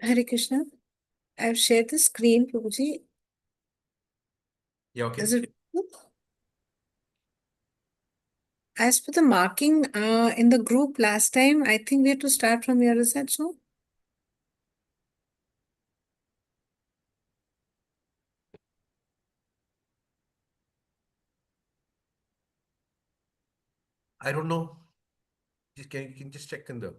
Hare Krishna. I've shared the screen, Prabhuji. Yeah, okay. Is it? As per the marking in the group last time, I think we have to start from here. Is that so? I don't know. You can just check in the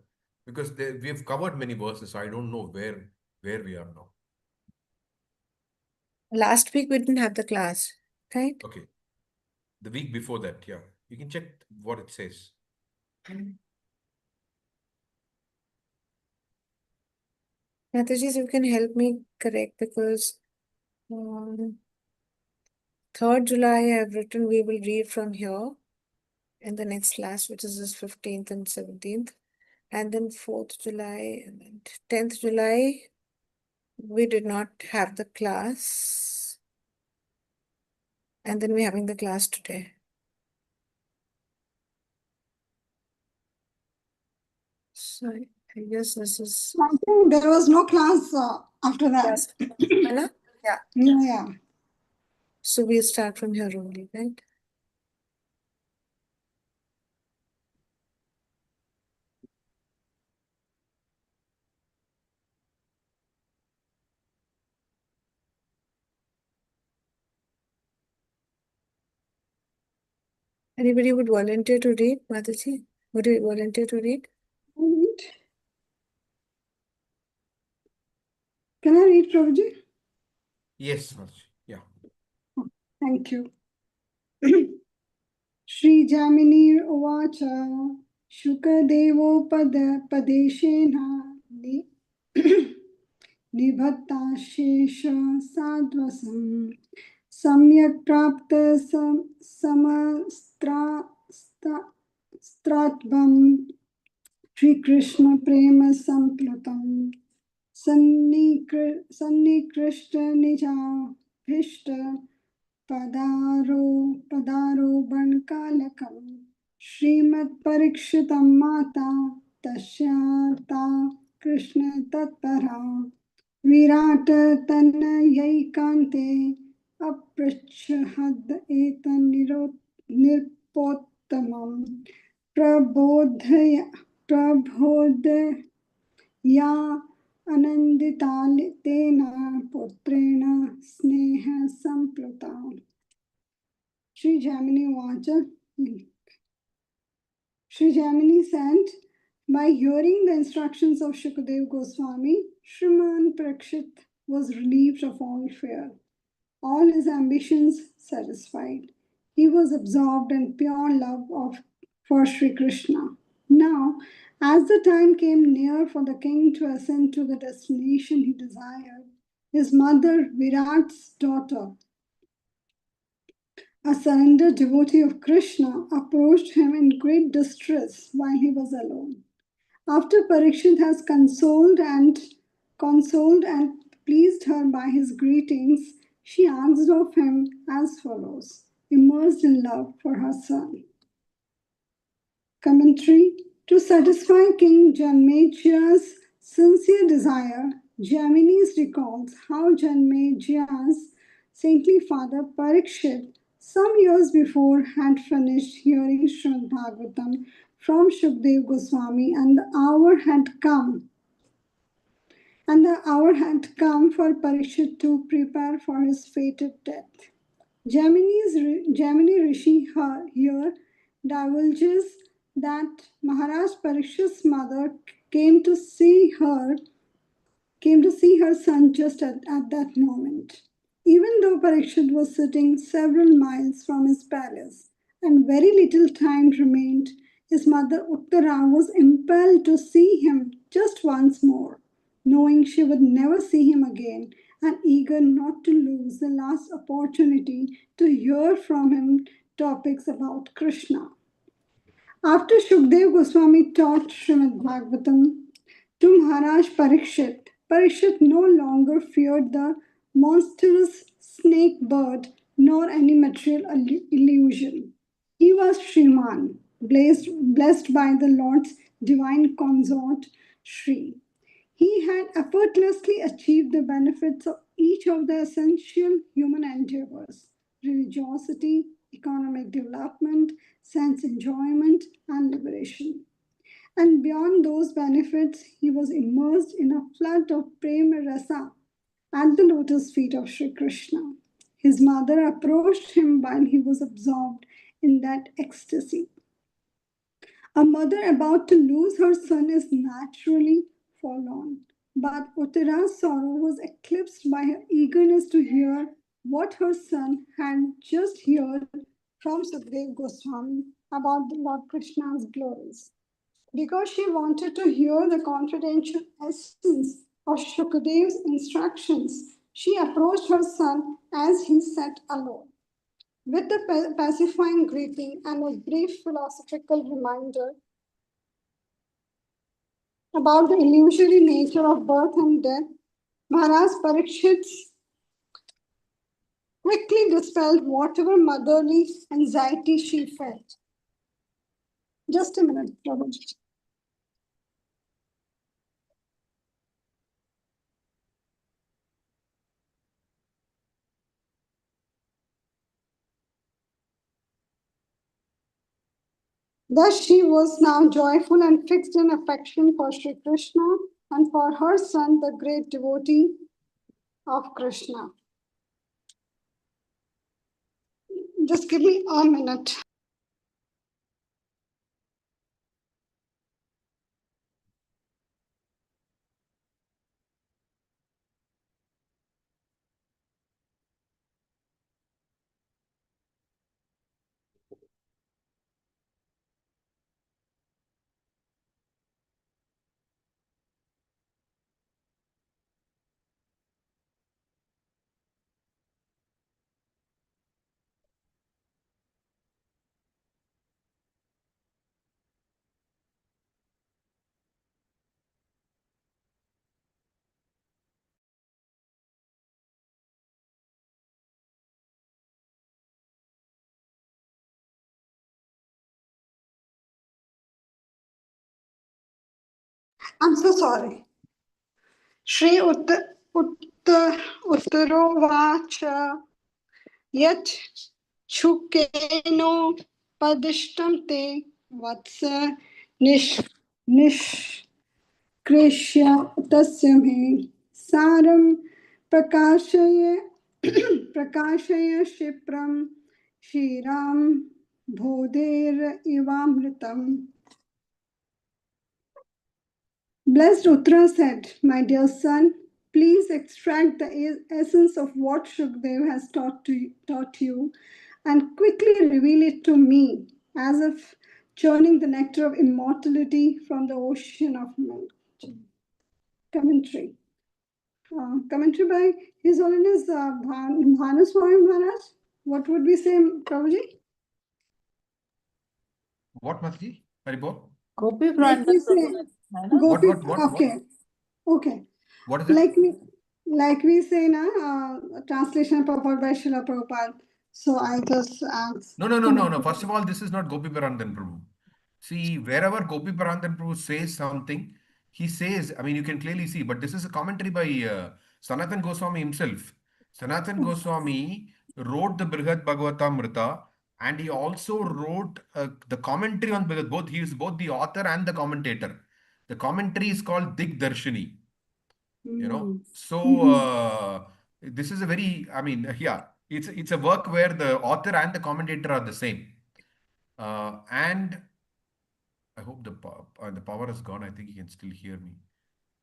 because we have covered many verses, so I don't know where we are now. Last week we didn't have the class, right? Okay. The week before that, yeah. You can check what it says. Mataji, you can help me correct because 3rd July I have written we will read from here in the next class, which is this 15th and 17th. And then 4th July and then 10th July, we did not have the class. And then we're having the class today. So I guess this is. I think there was no class after that. Yes. Anna? Yeah. Yeah. So we'll start from here only, right? Anybody would volunteer to read, Mataji? Would you volunteer to read? Can I read, Prabhuji? Yes, Mataji. Yeah. Thank you. Shri Jamini Uvacha Shukadevo Padeshena Nibhattashesha Sadvasam Samyak Prapta Samastratvam Shri Krishna Prema Samplutam Sannikrishta Nija Bhishta Padaro Bankalakam Srimad Parikshitam Mata Tashyarta Krishna Tatpara Virata Tanyaikante Aprachhad Etan Nirpottamam Prabodhya Ananditalitena Putrena Sneha Sampluta. Sri Jamini Vacha. Sri Jamini said, by hearing the instructions of Shukadev Goswami, Shriman Parikshit was relieved of all fear, all his ambitions satisfied. He was absorbed in pure love for Sri Krishna. Now, as the time came near for the king to ascend to the destination he desired, his mother, Virat's daughter, a surrendered devotee of Krishna, approached him in great distress while he was alone. After Parikshit has consoled and pleased her by his greetings, she asked of him as follows, immersed in love for her son. Commentary. To satisfy King Janmejya's sincere desire, Jaminis recalls how Janmejya's saintly father Parikshit some years before had finished hearing Srimad Bhagavatam from Shukdev Goswami and the hour had come for Parikshit to prepare for his fated death. Jamini Rishi here divulges that Maharaj Parikshit's mother came to see her son just at that moment. Even though Parikshit was sitting several miles from his palace and very little time remained, his mother Uttara was impelled to see him just once more, knowing she would never see him again and eager not to lose the last opportunity to hear from him topics about Krishna. After Shukdev Goswami taught Srimad Bhagavatam to Maharaj Parikshit, Parikshit no longer feared the monstrous snake bird nor any material illusion. He was Shriman, blessed by the Lord's divine consort, Shri. He had effortlessly achieved the benefits of each of the essential human endeavors: religiosity, economic development, sense enjoyment, and liberation. And beyond those benefits, he was immersed in a flood of prema rasa at the lotus feet of Sri Krishna. His mother approached him while he was absorbed in that ecstasy. A mother about to lose her son is naturally forlorn, but Uttara's sorrow was eclipsed by her eagerness to hear what her son had just heard from Sukdev Goswami about the Lord Krishna's glories. Because she wanted to hear the confidential essence of Shukadev's instructions, she approached her son as he sat alone. With a pacifying greeting and a brief philosophical reminder about the illusory nature of birth and death, Maharaj Parikshit quickly dispelled whatever motherly anxiety she felt. Just a minute, Prabhuji. Thus she was now joyful and fixed in affection for Sri Krishna and for her son, the great devotee of Krishna. Just give me a minute. I'm so sorry. Shri Uttarovacha Yat Chukeno Padishtam Te Vatsa Nish Krishya Tasya Saram Prakashaya Prakashaya Shipram Shiram Bhoder Ivamritam. Blessed Uttara said, "My dear son, please extract the essence of what Shukdev has taught you and quickly reveal it to me, as if churning the nectar of immortality from the ocean of milk." Commentary. Commentary by His Holiness Bhanuswami Maharaj. What would we say, Prabhuji? What, Mataji? Haribol? Gopi Like Brand. we say, Gopi. Okay. Okay. What is it? Like we say na, translation purport by Srila Prabhupada. So I just asked. No. First of all, this is not Gopi Parandan Prabhu. See, wherever Gopi Parandan Prabhu says something, he says, I mean, you can clearly see, but this is a commentary by Sanatan Goswami himself. Sanatan Goswami wrote the Brihad Bhagavatamrita and he also wrote the commentary on Brihad. He is both the author and the commentator. The commentary is called Dig Darshini. So this is a very, I mean, yeah, it's a work where the author and the commentator are the same. And I hope the power is gone. I think you can still hear me.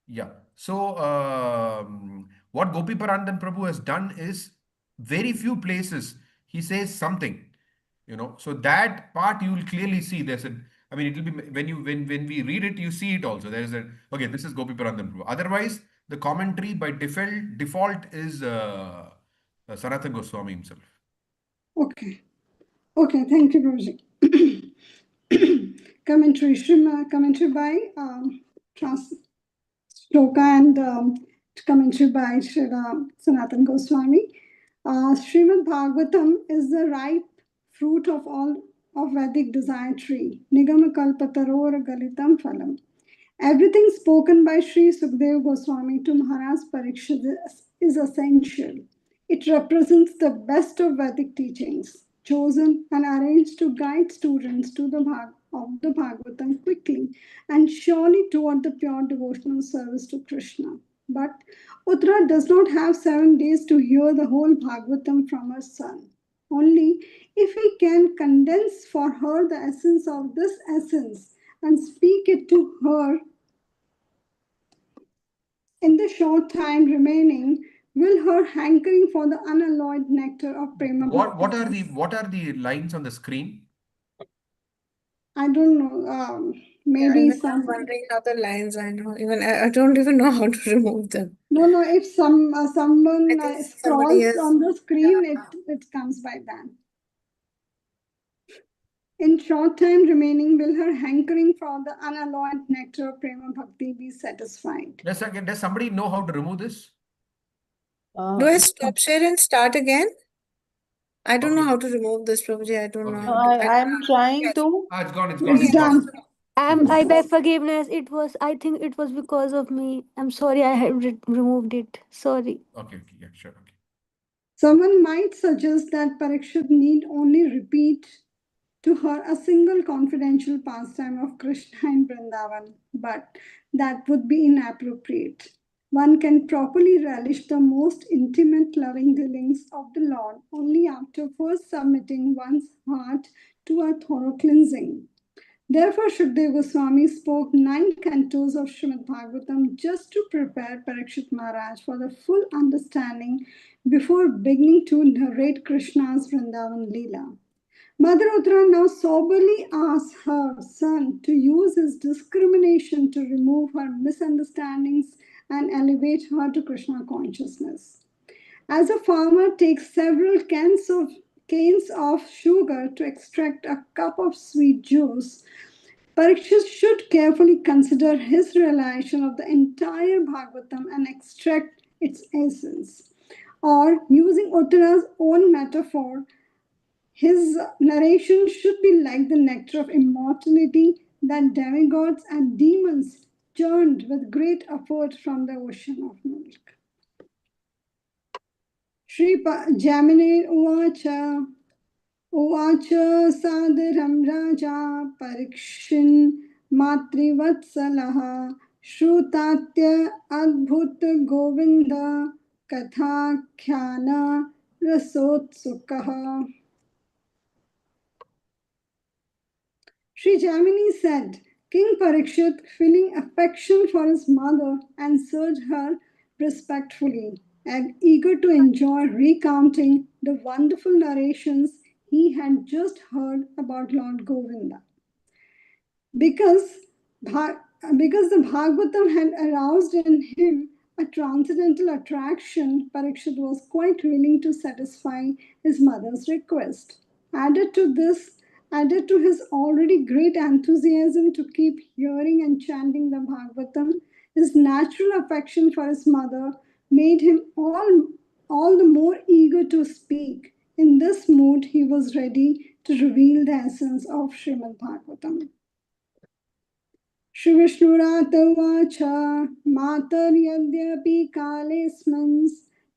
Yeah. So what Gopi Parandan Prabhu has done is very few places he says something, So that part you will clearly see. There's a, I mean, it will be when we read it, you see it also. There is a, okay, this is Gopi Parandan Prabhu. Otherwise, the commentary by default is Sanatana Goswami himself. Okay. Okay. Thank you, Prabhuji. Commentary by Shloka and commentary by Srila Sanatan Goswami. Srimad Bhagavatam is the ripe fruit of all of Vedic desire tree. Nigama kalpataror galitam phalam. Everything spoken by Sri Sukdev Goswami to Maharaj Parikshit is essential. It represents the best of Vedic teachings, chosen and arranged to guide students to of the Bhagavatam quickly and surely toward the pure devotional service to Krishna. But Uttara does not have 7 days to hear the whole Bhagavatam from her son. Only if he can condense for her the essence of this essence and speak it to her in the short time remaining, will her hankering for the unalloyed nectar of prema What are the lines on the screen? I don't know, Yeah, maybe even I'm some. wondering how the lines I know. Even I don't even know how to remove them. No, if someone I think somebody scrolls has. on the screen, Yeah. it comes by that. In short time remaining, will her hankering for the unalloyed nectar of prema bhakti be satisfied? Does somebody know how to remove this? Do I stop share and start again? I don't know Okay. how to remove this, Prabhuji. I don't know Okay. how to. I'm trying Yes. to. It's gone. It's gone. It's It's gone. done. I beg forgiveness. I think it was because of me. I'm sorry I had removed it. Sorry. Okay. Yeah. Sure. Okay. Someone might suggest that Parikshit need only repeat to her a single confidential pastime of Krishna in Vrindavan, but that would be inappropriate. One can properly relish the most intimate loving dealings of the Lord only after first submitting one's heart to a thorough cleansing. Therefore, Shukdev Goswami spoke 9 cantos of Srimad Bhagavatam just to prepare Parikshit Maharaj for the full understanding before beginning to narrate Krishna's Vrindavan Leela. Mother Uttara now soberly asks her son to use his discrimination to remove her misunderstandings and elevate her to Krishna consciousness. As a farmer takes several canes of sugar to extract a cup of sweet juice, Parikshit should carefully consider his realization of the entire Bhagavatam and extract its essence. Or, using Uttara's own metaphor, his narration should be like the nectar of immortality that demigods and demons churned with great effort from the ocean of milk. Shri Jamine Uvacha उवाच सादरं राजा परीक्षिन् मातृवत्सलः श्रुतात्य अद्भुत Govind कथाख्यान रसोत्सुकः. Sri Jamini said, King Parikshit, feeling affection for his mother, answered her respectfully and eager to enjoy recounting the wonderful narrations he had just heard about Lord Govinda. Because, because the Bhagavatam had aroused in him a transcendental attraction, Parikshit was quite willing to satisfy his mother's request. Added to this, added to his already great enthusiasm to keep hearing and chanting the Bhagavatam, his natural affection for his mother made him all the more eager to speak. In this mood, he was ready to reveal the essence of Srimad Bhagavatam. श्रीविष्णुरात उवाच मातर्यद्यपि कालेऽस्मिन्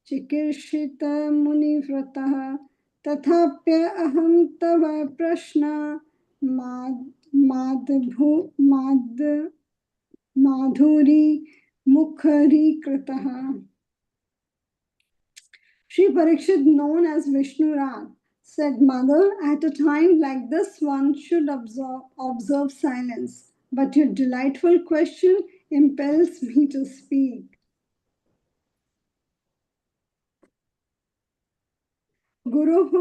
चिकीर्षितमुनिव्रतः तथाप्यहं तव प्रश्न माधुरी मुखरीकृतः. Sri Parikshit, known as Vishnurat, said, Mother, at a time like this one should observe silence. But your delightful question impels me to speak. गुरुः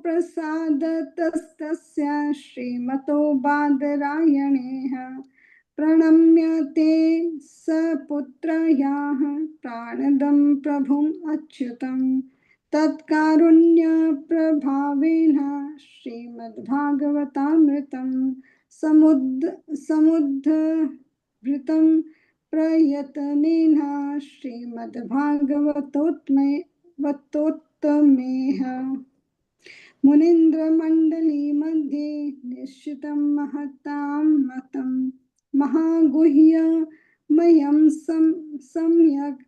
प्रसादतस्तस्य श्रीमतो बादरायणेः प्रणम्य ते सपुत्रयाः प्राणदं प्रभुम् अच्युतं तत्कारुण्यप्रभावेन श्रीमद्भागवतामृतं समुद्धृतं प्रयत्नेन श्रीमद्भागवतोत्तमेह मुनीन्द्रमण्डली मध्ये निश्चितं महतां मतम् Mahaguhya mayam samyak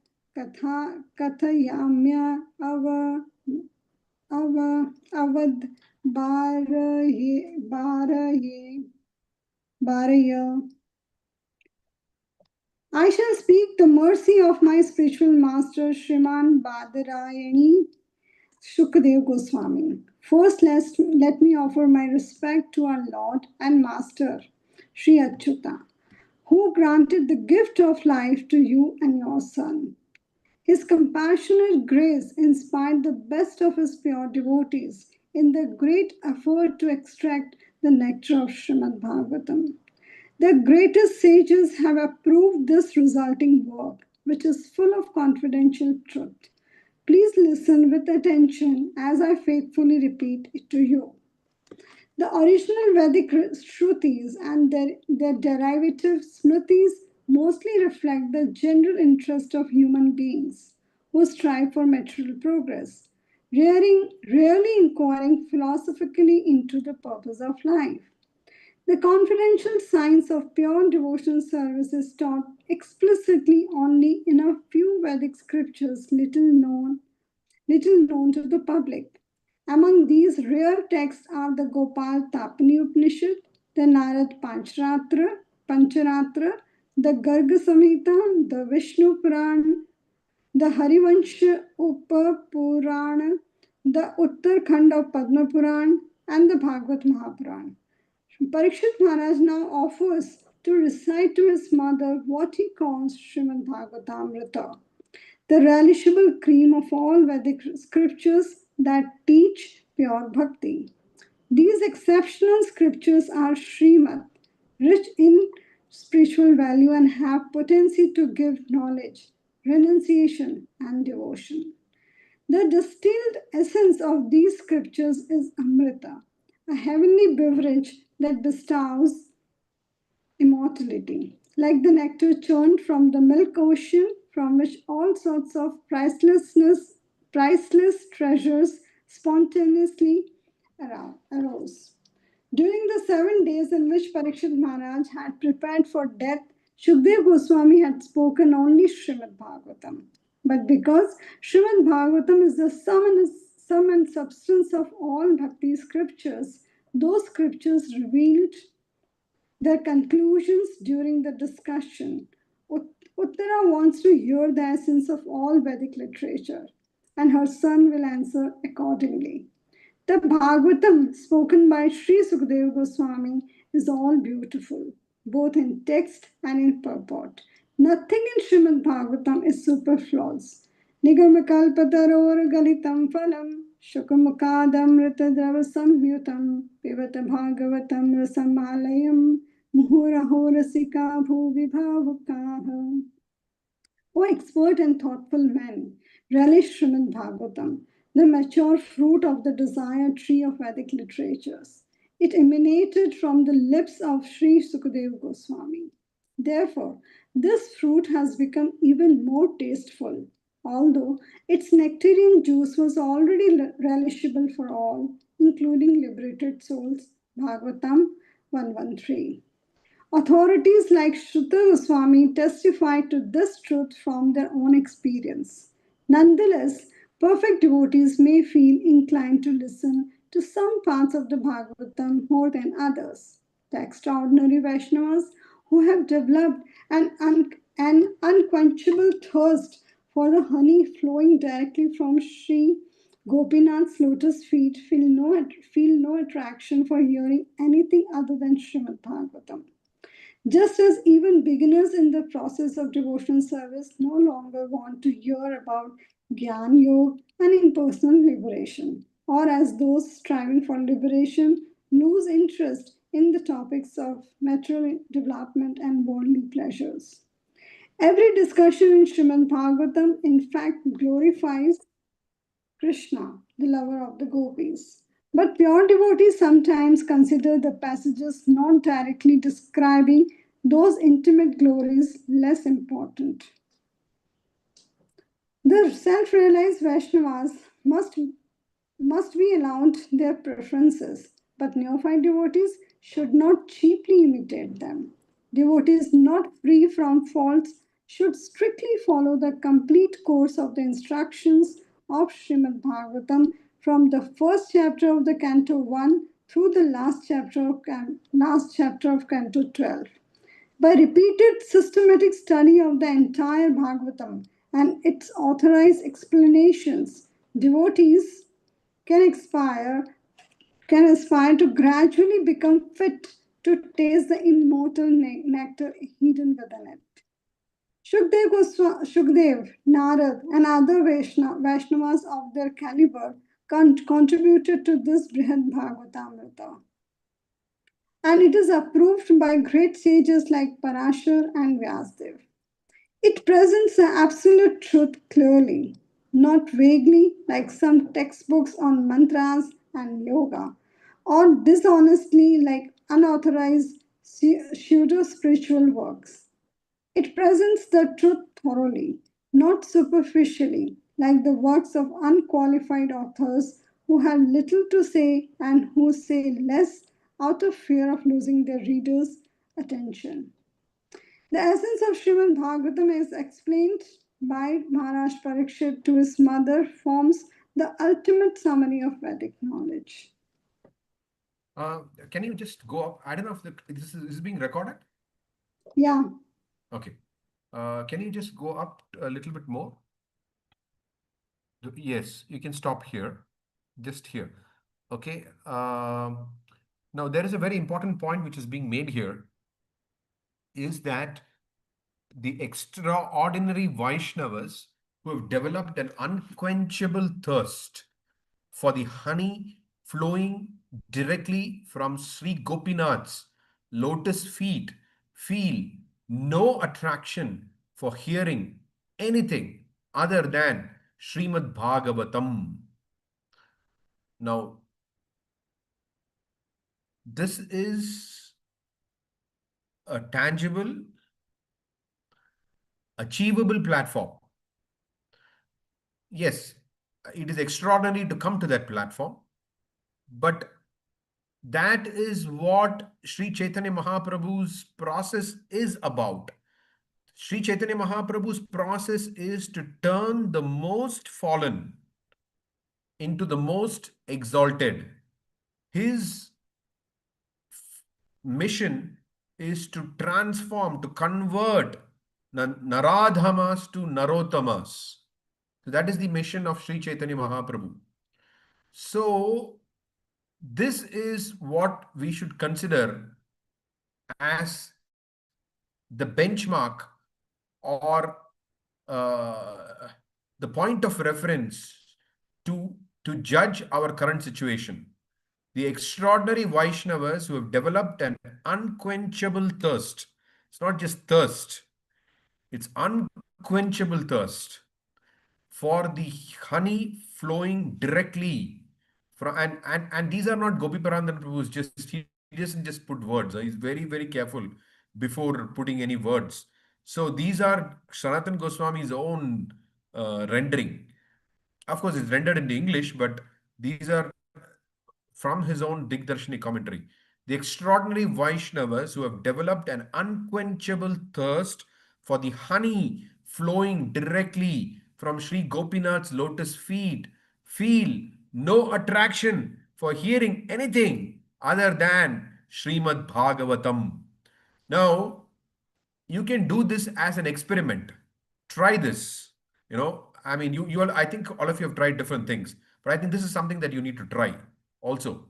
kathayamya avad baraya. I shall speak the mercy of my spiritual master Shriman Badarayani Shukadev Goswami. First, let me offer my respect to our Lord and Master Sri Achyuta, who granted the gift of life to you and your son. His compassionate grace inspired the best of his pure devotees in their great effort to extract the nectar of Srimad Bhagavatam. The greatest sages have approved this resulting work, which is full of confidential truth. Please listen with attention as I faithfully repeat it to you. The original Vedic Shrutis and their derivative Smritis mostly reflect the general interest of human beings who strive for material progress, rarely inquiring philosophically into the purpose of life. The confidential science of pure devotional service is taught explicitly only in a few Vedic scriptures, little known to the public. Among these rare texts are the Gopal Tapani Upanishad, the Narad Pancharatra, the Garga Samhita, the Vishnu Puran, the Harivansh Upapurana, the Uttarakhand of Padma Puran, and the Bhagavad Mahapuran. Parikshit Maharaj now offers to recite to his mother what he calls Srimad Bhagavatamrita, the relishable cream of all Vedic scriptures that teach pure bhakti. These exceptional scriptures are Srimad, rich in spiritual value and have potency to give knowledge, renunciation, and devotion. The distilled essence of these scriptures is Amrita, a heavenly beverage that bestows immortality, like the nectar churned from the milk ocean, from which all sorts of priceless treasures spontaneously arose. During the 7 days in which Parikshit Maharaj had prepared for death, Shukdev Goswami had spoken only Srimad Bhagavatam. But because Srimad Bhagavatam is the sum and substance of all bhakti scriptures, those scriptures revealed their conclusions during the discussion. Uttara wants to hear the essence of all Vedic literature, and her son will answer accordingly. The Bhagavatam spoken by Sri Sukadeva Goswami is all beautiful, both in text and in purport. Nothing in Srimad Bhagavatam is superfluous. Nigamakalpataror galitam phalam shukamukadam ritadrava samyutam pivata bhagavatam rasamalayam muhuraho rasika bhuvibhavukaha. O expert and thoughtful men, relish Srimad Bhagavatam, the mature fruit of the desired tree of Vedic literatures. It emanated from the lips of Sri Sukadeva Goswami. Therefore, this fruit has become even more tasteful, although its nectarian juice was already relishable for all, including liberated souls. Bhagavatam 113. Authorities like Shruta Goswami testify to this truth from their own experience. Nonetheless, perfect devotees may feel inclined to listen to some parts of the Bhagavatam more than others. The extraordinary Vaishnavas who have developed an unquenchable thirst for the honey flowing directly from Sri Gopinath's lotus feet feel no attraction for hearing anything other than Srimad Bhagavatam. Just as even beginners in the process of devotional service no longer want to hear about Gyan Yoga and impersonal liberation, or as those striving for liberation lose interest in the topics of material development and worldly pleasures. Every discussion in Srimad Bhagavatam, in fact, glorifies Krishna, the lover of the gopis. But pure devotees sometimes consider the passages not directly describing those intimate glories less important. The self realized Vaishnavas must be allowed their preferences, but neophyte devotees should not cheaply imitate them. Devotees not free from faults should strictly follow the complete course of the instructions of Srimad Bhagavatam from the first chapter of the Canto 1 through the last chapter of Canto 12. By repeated systematic study of the entire Bhagavatam and its authorized explanations, devotees can aspire can aspire to gradually become fit to taste the immortal nectar hidden within it. Shukdev, Narad, and other Vaishnavas of their caliber contributed to this Brihad Bhagavatamrita. And it is approved by great sages like Parashar and Vyasdev. It presents the absolute truth clearly, not vaguely like some textbooks on mantras and yoga, or dishonestly like unauthorized pseudo spiritual works. It presents the truth thoroughly, not superficially, like the works of unqualified authors who have little to say and who say less out of fear of losing their readers' attention. The essence of Srimad Bhagavatam is explained by Maharaj Parikshit to his mother forms the ultimate summary of Vedic knowledge. Can you just go up? I don't know if this is being recorded. Yeah. Okay. Can you just go up a little bit more? Yes, you can stop here, just here. Okay. Now there is a very important point which is being made here, is that the extraordinary Vaishnavas who have developed an unquenchable thirst for the honey flowing directly from Sri Gopinath's lotus feet feel no attraction for hearing anything other than Srimad Bhagavatam. Now, this is a tangible, achievable platform. Yes, it is extraordinary to come to that platform, but that is what Sri Chaitanya Mahaprabhu's process is about. Sri Chaitanya Mahaprabhu's process is to turn the most fallen into the most exalted. His mission is to transform, to convert Naradhamas to Narottamas. So that is the mission of Sri Chaitanya Mahaprabhu. So this is what we should consider as the benchmark or the point of reference to, to judge our current situation. The extraordinary Vaishnavas who have developed an unquenchable thirst. It's not just thirst, it's unquenchable thirst for the honey flowing directly from, and these are not Gopi Parandan Prabhu's, he doesn't just put words. He's very, very careful before putting any words. So these are Sanatan Goswami's own rendering. Of course, it's rendered into English, but these are from his own Digdarshini commentary. The extraordinary Vaishnavas who have developed an unquenchable thirst for the honey flowing directly from Sri Gopinath's lotus feet feel no attraction for hearing anything other than Srimad Bhagavatam. Now, you can do this as an experiment. Try this. I mean, you all, I think all of you have tried different things, but I think this is something that you need to try also.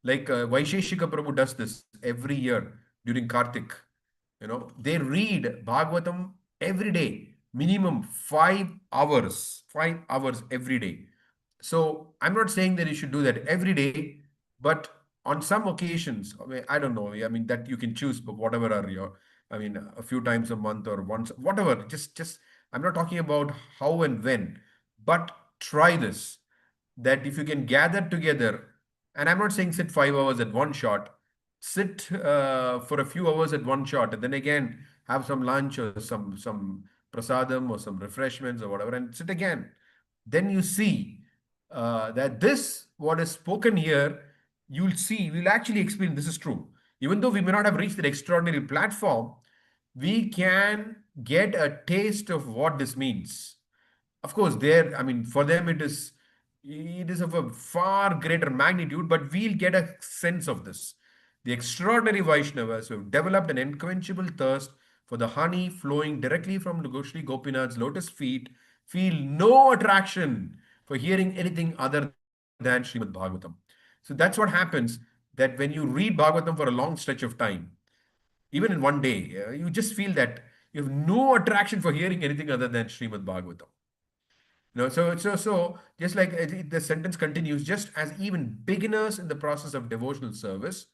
Like Vaisheshika Prabhu does this every year during Kartik. They read Bhagavatam every day, minimum 5 hours every day. So I'm not saying that you should do that every day, but on some occasions, I don't know. I mean, that you can choose, but whatever are your, I mean, a few times a month or once, whatever. I'm not talking about how and when, but try this. That if you can gather together, and I'm not saying sit 5 hours at one shot, sit for a few hours at one shot, and then again have some lunch or some prasadam or some refreshments or whatever, and sit again. Then you see that this, what is spoken here, you'll see, you'll actually experience this is true. Even though we may not have reached that extraordinary platform, we can get a taste of what this means. Of course, there, I mean, for them it is of a far greater magnitude, but we'll get a sense of this. The extraordinary Vaishnavas who have developed an unquenchable thirst for the honey flowing directly from Shri Gopinath's lotus feet feel no attraction for hearing anything other than Srimad Bhagavatam. So that's what happens, that when you read Bhagavatam for a long stretch of time, even in one day, you just feel that you have no attraction for hearing anything other than Srimad Bhagavatam. So just like the sentence continues, just as even beginners in the process of devotional service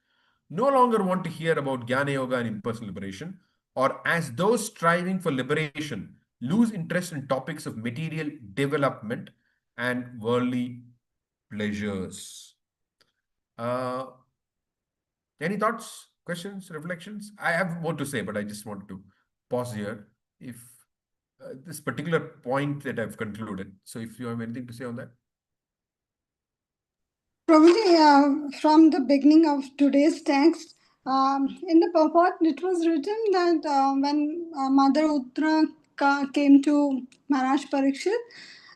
no longer want to hear about Jnana Yoga and impersonal liberation, or as those striving for liberation lose interest in topics of material development and worldly pleasures. Uh, any thoughts, questions, reflections? I have more to say, but I just wanted to pause here. If this particular point that I've concluded. So if you have anything to say on that. Probably from the beginning of today's text, in the purport, it was written that when Mother Uttara came to Maharaj Parikshit,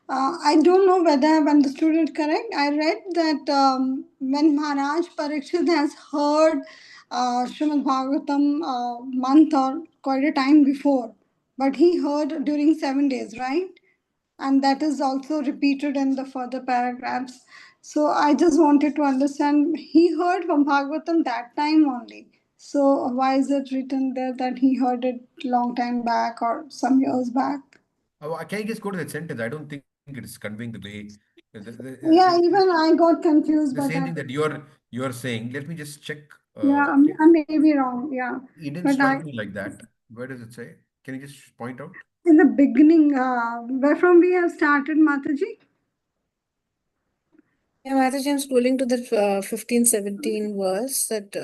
I don't know whether I've understood it correct. I read that when Maharaj Parikshit has heard Srimad Bhagavatam month or quite a time before, but he heard during 7 days, right? And that is also repeated in the further paragraphs. So I just wanted to understand, he heard from Bhagavatam that time only. So why is it written there that he heard it long time back or some years back? Can you just go to that sentence? I don't think it is conveying the way Yeah, even I got confused, the but same thing that you're saying. Let me just check. yeah, I may be wrong. Yeah, It didn't but strike me like that. Where does it say? Can you just point out? in the beginning, where from we have started, Mataji? Yeah, Mataji, I'm scrolling to the 15, 17 verse that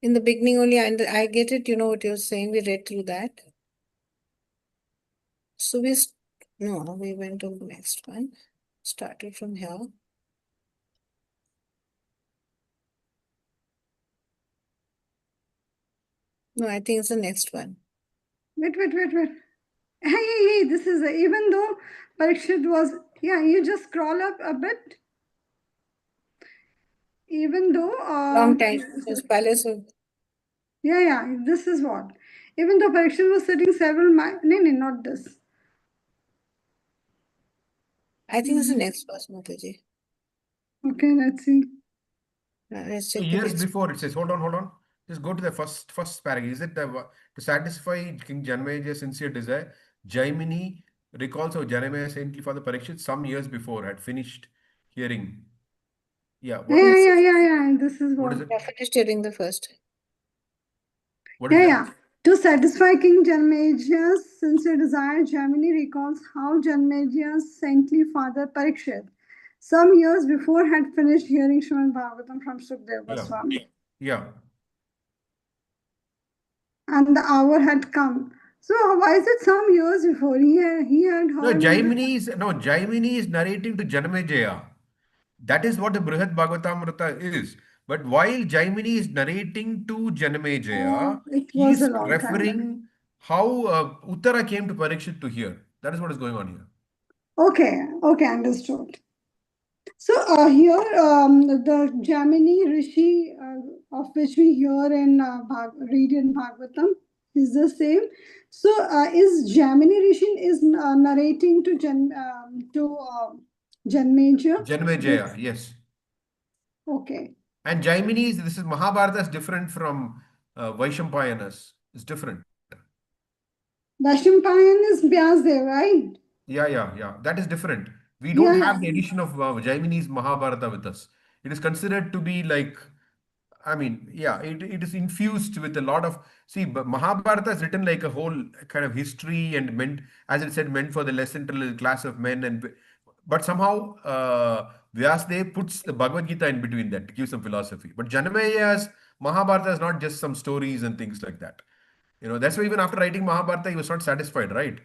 in the beginning only, and I get it, you know what you're saying. We read through that. So no, we went to the next one. Started from here. No, I think it's the next one. Wait. Hey, this is even though Parikshit was, yeah, you just scroll up a bit. Even though, Long time. This palace of, yeah, this is what. Even though Parikshit was sitting several miles, no, not this. I think it's the next verse, Mataji. Okay, let's see. Let's So check the years next. before it says, hold on. Just go to the first paragraph. Is it to satisfy King Janmejaya's sincere desire? Jaimini recalls how Janmeya saintly father Parikshit some years before had finished hearing. Yeah, Yeah. This is what what. is it? I finished hearing the first. What is that? To satisfy King Janmejaya's sincere desire, Jaimini recalls how Janmejaya's saintly father Parikshit, some years before, had finished hearing Srimad Bhagavatam from Sukadeva Goswami. Yeah. And the hour had come. So why is it some years before he had No, heard? Jaimini is narrating to Janamejaya. That is what the Brihat Bhagavatamrita is. But while Jaimini is narrating to Janamejaya, It he was a is long time back. referring how Uttara came to Parikshit to hear. That is what is going on here. Okay, understood. So here, the Jamini Rishi, of which we hear in read in Bhagavatam, is the same. So is Jamini Rishi is narrating to Janmeja? Janamejaya, yes. Okay. And this is Mahabharata is different from Vaishampayanas. It's different. Dashimpayan is Vyasdev, right? Yeah. That is different. We don't Yeah. have the edition of Jaimini's Mahabharata with us. It is considered to be like, I mean, yeah, it is infused with a lot of. See, but Mahabharata is written like a whole kind of history and meant, as it said, meant for the less intelligent class of men. But somehow Vyasdev puts the Bhagavad Gita in between that to give some philosophy. But Janamaya's Mahabharata is not just some stories and things like that. That's why even after writing Mahabharata, he was not satisfied, right?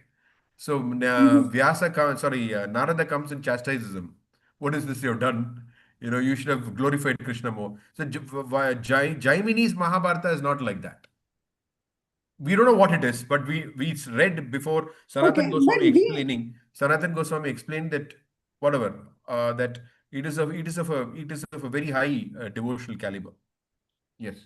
So Narada comes and chastises him. What is this you've done? You should have glorified Krishna more. So Jaimini's Mahabharata is not like that. We don't know what it is, but we read before Okay, but we Sanatan Goswami explained that whatever that it is of a very high devotional caliber. Yes.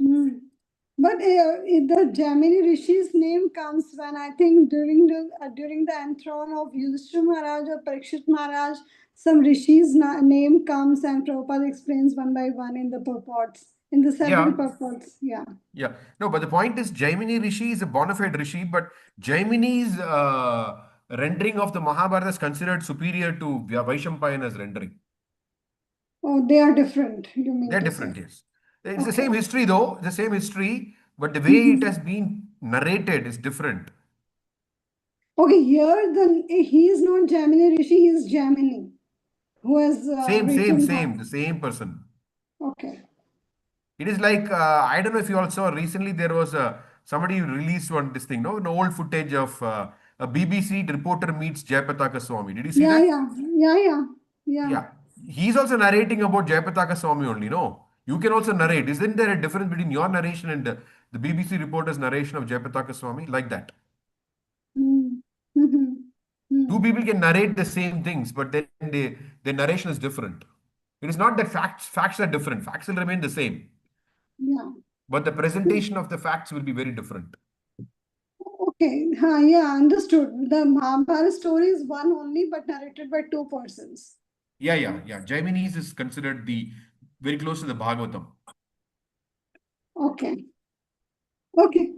But the Jaimini Rishi's name comes when I think during the enthrone of Yudhishthira Maharaj or Parikshit Maharaj, some Rishi's name comes and Prabhupada explains one by one in the purports, in the several Yeah. purports. Yeah. Yeah. No, but the point is Jaimini Rishi is a bona fide Rishi, but Jaimini's rendering of the Mahabharata is considered superior to Vaishampayana's rendering. Oh, they are different, you mean They're to say. different, yes. It's the Okay. same history though, the same history, but the way it has been narrated is different. Okay, here he is not Jaimini Rishi, he is Jaimini, who has written that. The same person. Okay. It is like, I don't know if you all saw recently, there was somebody released this thing, no? An old footage of a BBC reporter meets Jayapataka Swami. Did you see Yeah, that? yeah, yeah, yeah, yeah. Yeah. He's also narrating about Jayapataka Swami only, no? You can also narrate. Isn't there a difference between your narration and the BBC reporter's narration of Jayapataka Swami? Like that. Mm. Mm-hmm. Two Mm. people can narrate the same things, but then their narration is different. It is not that facts are different. Facts will remain the same, Yeah. but the presentation of the facts will be very different. Okay. Yeah, understood. The Mahabharata story is one only, but narrated by two persons. Yeah. Jaiminis is considered the very close to the Bhagavatam. Okay. Okay.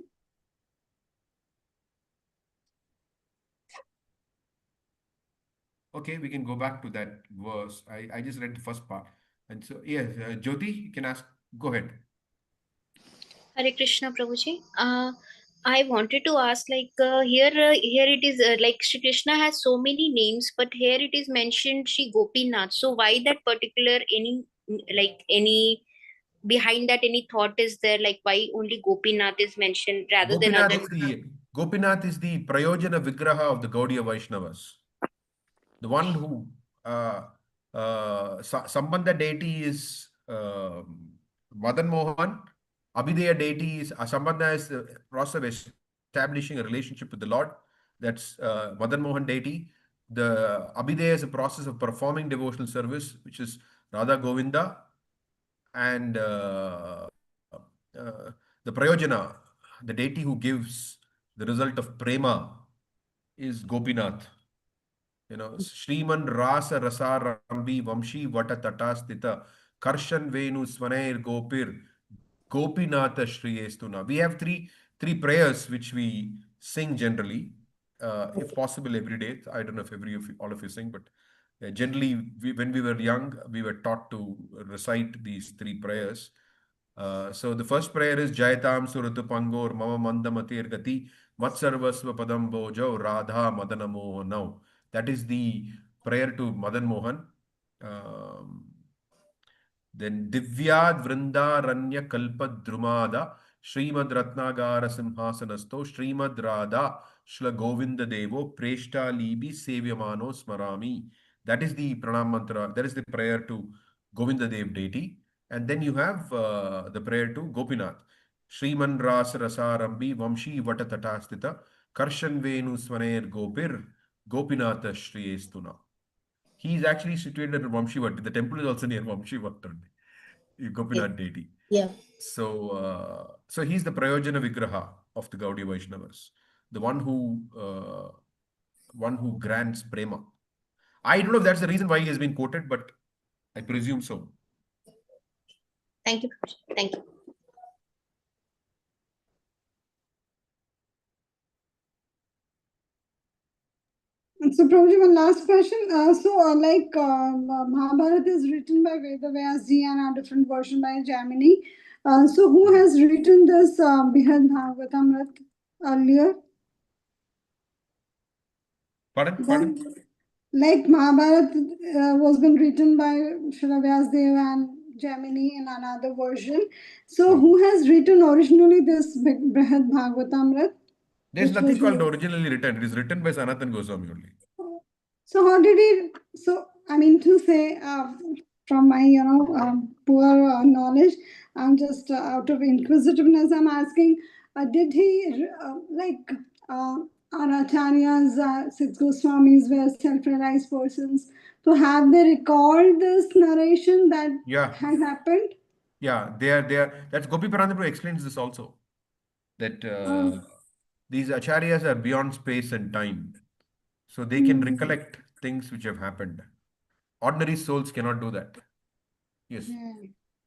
Okay, we can go back to that verse. I just read the first part. And so, yes, Jyoti, you can ask. Go ahead. Hare Krishna, Prabhuji. I wanted to ask, here it is like Shri Krishna has so many names, but here it is mentioned Shri Gopinath. So why that particular any behind that any thought is there? Like why only Gopinath is mentioned rather than Gopinath other? is the Gopinath is the Prayojana Vigraha of the Gaudiya Vaishnavas. The one who Sambandha deity is Madan Mohan. Abhideya deity is Sambandha is the process of establishing a relationship with the Lord. That's Madan Mohan deity. The Abhideya is a process of performing devotional service, which is Radha Govinda. And the Prayojana, the deity who gives the result of prema, is Gopinath. Shriman Rasa Rasa Rambi Vamshi Vata Tata Stita Karshan Venu Swanair Gopir Gopinatha Shriyestuna. We have three prayers which we sing generally, if possible every day. I don't know if all of you sing, but generally when we were young, we were taught to recite these three prayers. So the first prayer is Jayatam Suratu Pangor Mama Mandamatir Gati Matsarvasva Padam Bojo Radha Madana Mohanau. That is the prayer to Madan Mohan. Then Divyad Vrinda Ranya Kalpa Drumada Srimad Ratnagara Simhasanasto Srimad Radha Shla Govinda Devo Preshta Libi Sevyamano Smarami. That is the pranam mantra. That is the prayer to Govinda Dev deity. And then you have the prayer to Gopinath. Shriman Ras Rasarambi Vamshi Vatatatastita Karshan Venu Swaner Gopir Gopinatha Shriyestuna. He is actually situated at Vamshivat. The temple is also near Vamshivat only, Gopinath deity. Yeah. So he's the Prayojana Vigraha of the Gaudiya Vaishnavas, the one who grants prema. I don't know if that's the reason why he has been quoted, but I presume so. Thank you. Thank you. So, Prabhuji, one last question. Mahabharata is written by Veda Vyasji and a different version by Jaimini. So, who has written this Brihad Bhagavatamrit earlier? Pardon? Like Mahabharata was been written by Srila Vyasdev and Jaimini in another version. So, who has written originally this Brihad Bhagavatamrit? There's nothing called originally written. It is written by Sanatan Goswami only. So how did he? So I mean to say, from my poor knowledge. I'm just out of inquisitiveness. I'm asking, did he like our acharyas, six Goswamis were self-realized persons? So have they recalled this narration that Yeah, has happened? yeah, they are. That's Gopi Parandapu explains this also. That Oh. these acharyas are beyond space and time, so they can Hmm. recollect things which have happened. Ordinary souls cannot do that. Yes. Yeah.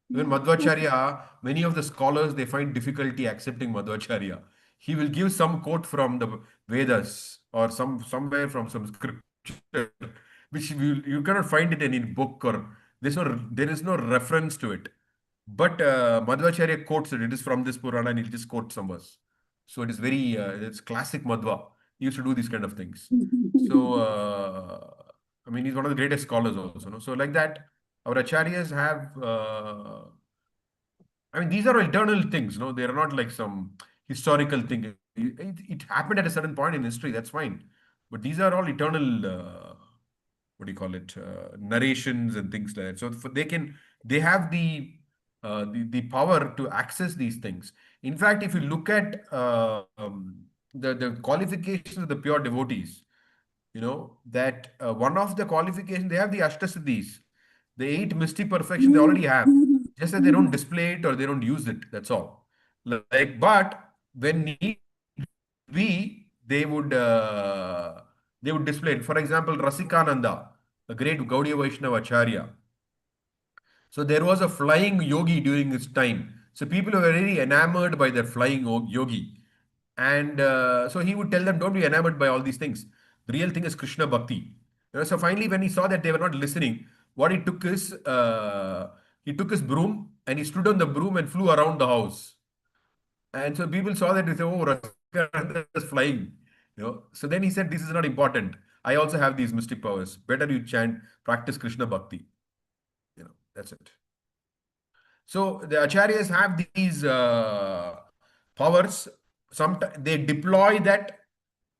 Even Yeah. Okay. Madhvacharya, many of the scholars they find difficulty accepting Madhvacharya. He will give some quote from the Vedas or somewhere from some scripture, which you cannot find it in any book or there is no reference to it. But Madhvacharya quotes it. It is from this Purana and he'll just quote some verse. So it is very it's classic Madhva. He used to do these kind of things. So I mean he's one of the greatest scholars also. No? So like that, our acharyas have I mean, these are eternal things, no? They are not like some historical thing. It happened at a certain point in history, that's fine. But these are all eternal, what do you call it, narrations and things like that. So they have the power to access these things. In fact, if you look at the qualifications of the pure devotees, that one of the qualifications, they have the Ashtasiddhis, the eight mystic perfection they already have. Just that they don't display it or they don't use it. That's all. But when need be, they would display it. For example, Rasikananda, the great Gaudiya Vaishnava Acharya. So there was a flying yogi during his time. So people were very enamored by that flying yogi. And so he would tell them, don't be enamored by all these things. The real thing is Krishna Bhakti. So finally, when he saw that they were not listening, what he took his broom and he stood on the broom and flew around the house. And so people saw that they say, oh, Rasika is flying. So then he said, this is not important. I also have these mystic powers. Better you practice Krishna Bhakti. That's it. So the acharyas have these powers. Sometimes they deploy that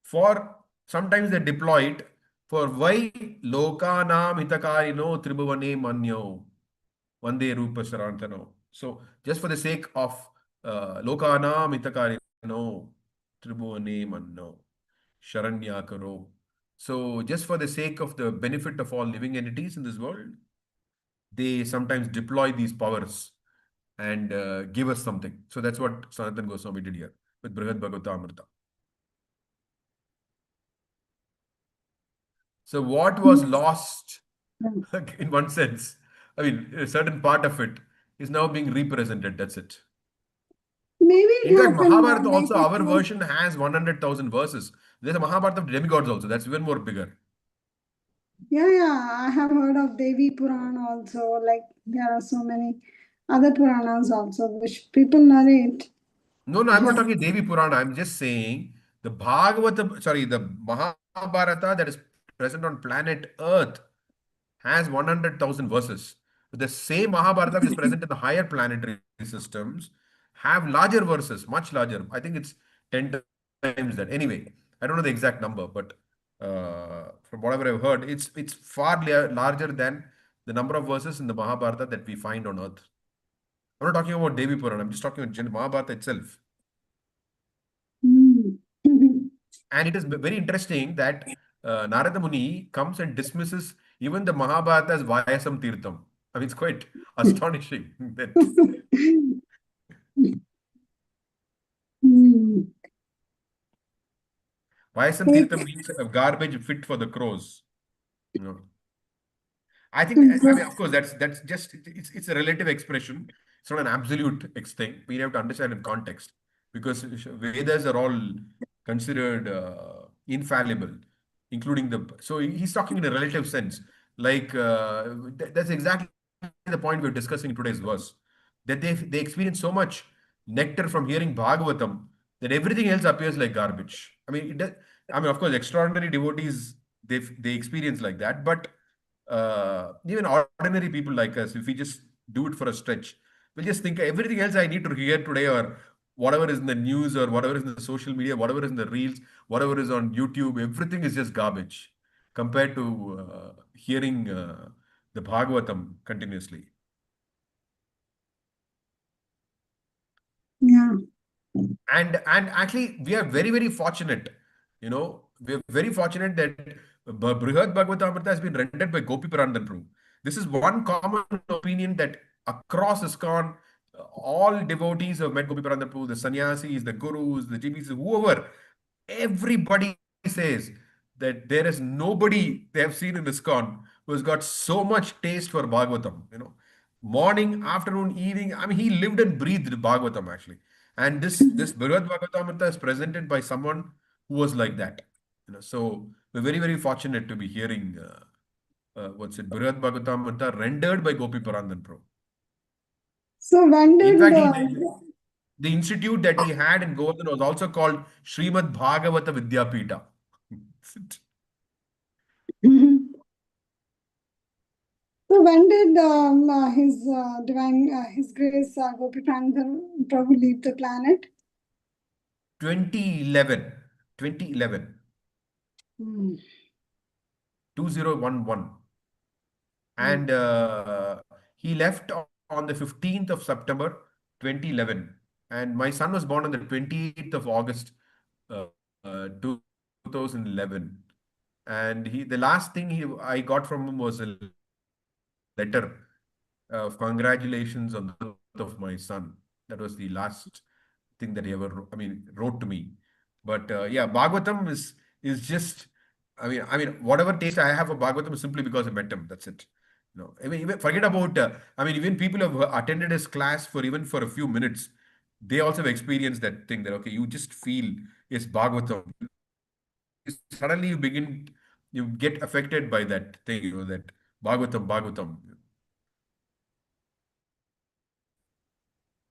for. Sometimes they deploy it for why lokanam hitakarino tribhuvane manyo vande rupa sarantano. So just for the sake of lokanam hitakarino tribhuvane manyo sharanyakaro. So just for the sake of the benefit of all living entities in this world, they sometimes deploy these powers and give us something. So that's what Sanatan Goswami did here with Brihad Bhagavata Amrita. So what was lost in one sense, I mean, a certain part of it is now being represented. That's it. Maybe In it fact, happened Mahabharata like also, it our was. version has 100,000 verses. There's a Mahabharata of demigods also. That's even more bigger. Yeah, yeah, I have heard of Devi Purana also. Like there are so many other Puranas also which people narrate. No, no, I'm not talking Devi Purana. I'm just saying the Bhagavata, sorry, the Mahabharata that is present on planet Earth has 100,000 verses. The same Mahabharata which is present in the higher planetary systems have larger verses, much larger. I think it's 10 times that. Anyway, I don't know the exact number, but from whatever I've heard, it's far larger than the number of verses in the Mahabharata that we find on Earth. I'm not talking about Devi Purana. I'm just talking about Mahabharata itself. Hmm. And it is very interesting that Narada Muni comes and dismisses even the Mahabharata as Vayasam Tirtham. I mean, it's quite astonishing that Hmm. Vayasam Tirtham Take. means a garbage fit for the crows. You know. I think, I mean, of course, that's just it's a relative expression. It's not an absolute thing. We have to understand in context because Vedas are all considered infallible, including the. So he's talking in a relative sense. Like that's exactly the point we're discussing in today's verse. That they experience so much nectar from hearing Bhagavatam that everything else appears like garbage. I mean, I mean, of course, extraordinary devotees they experience like that, but even ordinary people like us, if we just do it for a stretch, we'll just think everything else I need to hear today or whatever is in the news or whatever is in the social media, whatever is in the reels, whatever is on YouTube, everything is just garbage compared to hearing the Bhagavatam continuously. Yeah. And actually, we are very fortunate. We are very fortunate that Brihad Bhagavatamrita has been rendered by Gopi Parandan Prabhu. This is one common opinion that across ISKCON, all devotees have met Gopi Parandan Prabhu, the sannyasis, the gurus, the GPs, whoever, everybody says that there is nobody they have seen in ISKCON who has got so much taste for Bhagavatam. Morning, afternoon, evening. I mean, he lived and breathed Bhagavatam actually. And this Bhagavad Bhagavatamrita is presented by someone who was like that. So we're very fortunate to be hearing what's it, Bhagavad Bhagavatamrita rendered by Gopi Parandan Pro. So when In did fact, the institute that he had in Govardhan was also called Srimad Bhagavata Vidyapita. so when did his divine his grace Gopi Prabhu leave the planet? 2011. 2011. Hmm. 2011. Hmm. And he left on the 15th of September 2011. And my son was born on the 28th of August 2011. And the last thing I got from him was a letter of congratulations on the birth of my son. That was the last thing that he ever, wrote to me. But yeah, Bhagavatam is just, whatever taste I have of Bhagavatam is simply because I met him. That's it. Even forget about, even people who have attended his class for a few minutes, they also have experienced that thing that, okay, you just feel, yes, Bhagavatam. Suddenly you get affected by that thing, that Bhagavatam.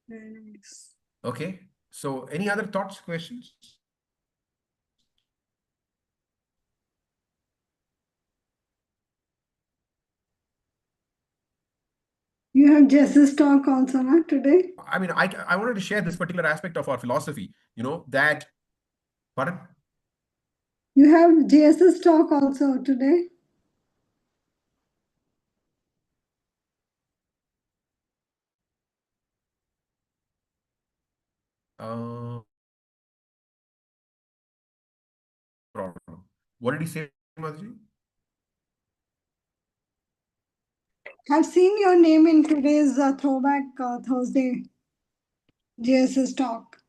Very nice. Okay. So any other thoughts, questions? You have Jess's talk also, na, today? I wanted to share this particular aspect of our philosophy, that, pardon? You have JS's talk also today? Uh, Problem. What did he say, Madhuri? I've seen your name in today's Throwback Thursday JS's talk.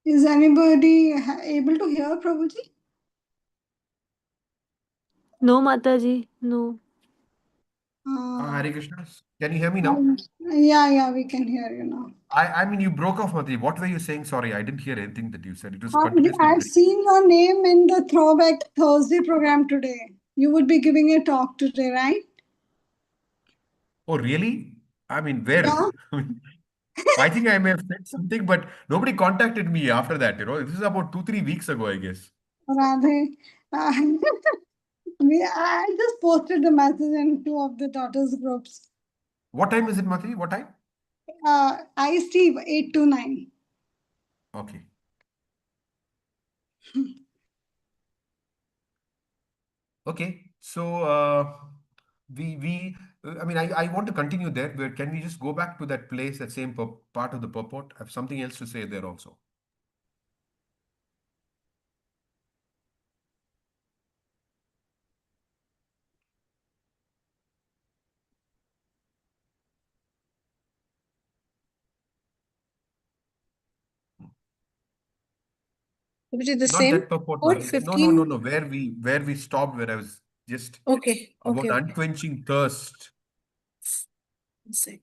Is anybody able to hear Prabhuji? No, Mataji, no. Hare Krishna. Can you hear me now? Yeah, we can hear you now. You broke off, Madhuri. What were you saying? Sorry, I didn't hear anything that you said. It was continuously I've breaking. seen your name in the Throwback Thursday program today. You would be giving a talk today, right? Oh, really? Where? Yeah. I think I may have said something, but nobody contacted me after that. This is about 2-3 weeks ago, I guess. Radhe. Uh, I just posted the message in two of the daughters' groups. What time is it, Madhuri? What time? IST 8 to 9. Okay. Okay. So we I want to continue there. Where can we just go back to that place, that same part of the purport? I have something else to say there also. Which is the Not same that purport, code, Madhuri. No. 15? Where we stopped, where I was just Okay, about okay. unquenching thirst. Say.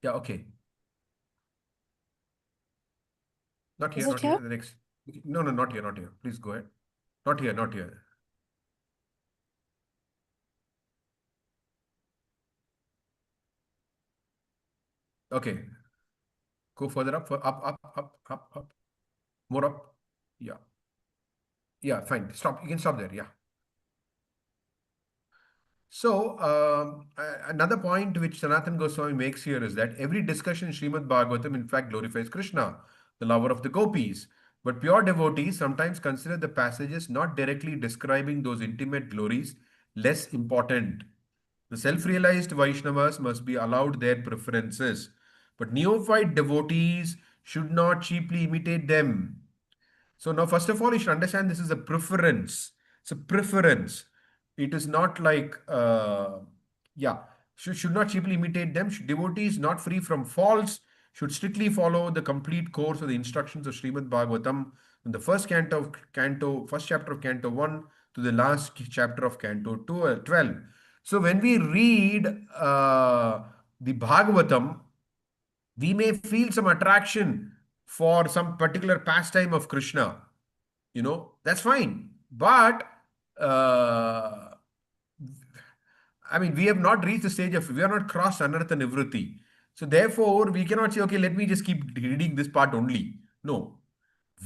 Yeah, okay. Not Is here, it not here. here? The next. No, no, not here, not here. Please go ahead. Not here, not here. Okay. Go further up, up. More up. Yeah. Yeah, fine. Stop. You can stop there. Yeah. So, another point which Sanatan Goswami makes here is that every discussion in Srimad Bhagavatam, in fact, glorifies Krishna, the lover of the gopis. But pure devotees sometimes consider the passages not directly describing those intimate glories less important. The self realized Vaishnavas must be allowed their preferences, but neophyte devotees should not cheaply imitate them. So now, first of all, you should understand this is a preference. It's a preference. It is not like, yeah, should not cheaply imitate them. Devotees not free from faults should strictly follow the complete course of the instructions of Srimad Bhagavatam in the first chapter of Canto 1 to the last chapter of Canto 12. So when we read the Bhagavatam, we may feel some attraction for some particular pastime of Krishna. That's fine. But uh, I mean, we have not reached the stage of, we are not crossed anartha nivritti. So therefore, we cannot say, okay, let me just keep reading this part only. No.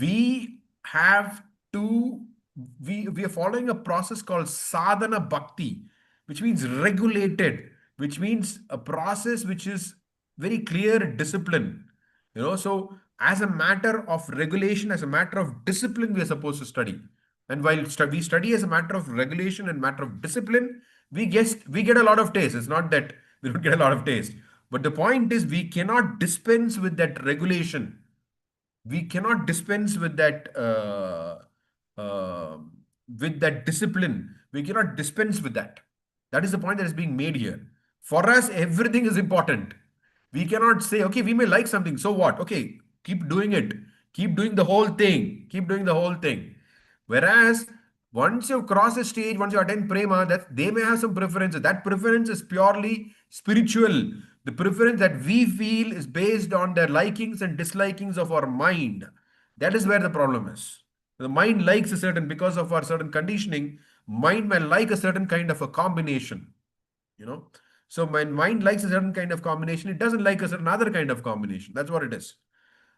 We have to, we are following a process called sadhana bhakti, which means regulated, which means a process which is very clear discipline. So as a matter of regulation, as a matter of discipline, we are supposed to study. And while we study as a matter of regulation and matter of discipline, we get a lot of taste. It's not that we don't get a lot of taste. But the point is we cannot dispense with that regulation. We cannot dispense uh, with that discipline. We cannot dispense with that. That is the point that is being made here. For us, everything is important. We cannot say, okay, we may like something, so what? Okay, keep doing it. Keep doing the whole thing. Keep doing the whole thing. Whereas once you cross a stage, once you attend prema, that they may have some preferences. That preference is purely spiritual. The preference that we feel is based on the likings and dislikings of our mind. That is where the problem is. The mind likes a certain, because of our certain conditioning, mind may like a certain kind of a combination. you know so my mind likes a certain kind of combination, it doesn't like a certain other kind of combination. That's what it is.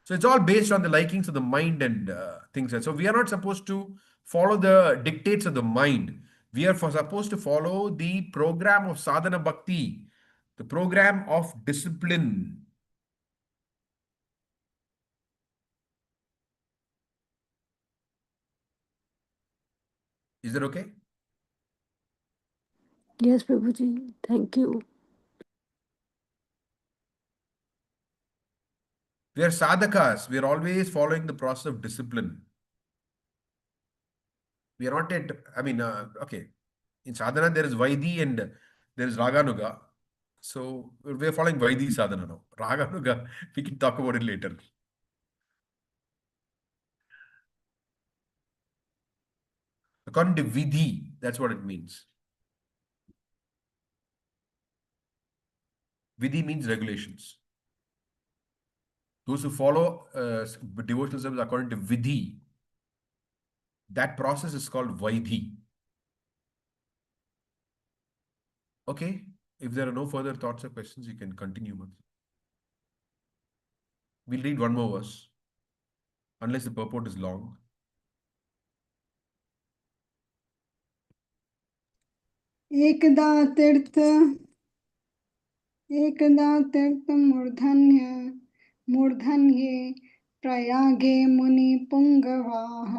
So it's all based on the likings of the mind and things. And so we are not supposed to follow the dictates of the mind. We are supposed to follow the program of sadhana bhakti, the program of discipline. Is that okay? Yes, Prabhuji. Thank you. We are sadhakas. We are always following the process of discipline. We are not yet, I mean, okay. In sadhana, there is Vaidhi and there is Raganuga. So we are following Vaidhi sadhana now. Raganuga, we can talk about it later. According to Vidhi, that's what it means. Vidhi means regulations. Those who follow devotional service according to Vidhi, that process is called Vaidhi. Okay, if there are no further thoughts or questions, you can continue. We'll read one more verse, unless the purport is long. एकदा तीर्थ एकदा तीर्थमूर्धन्य मूर्धन्ये प्रयागे मुनिपुङ्गवाः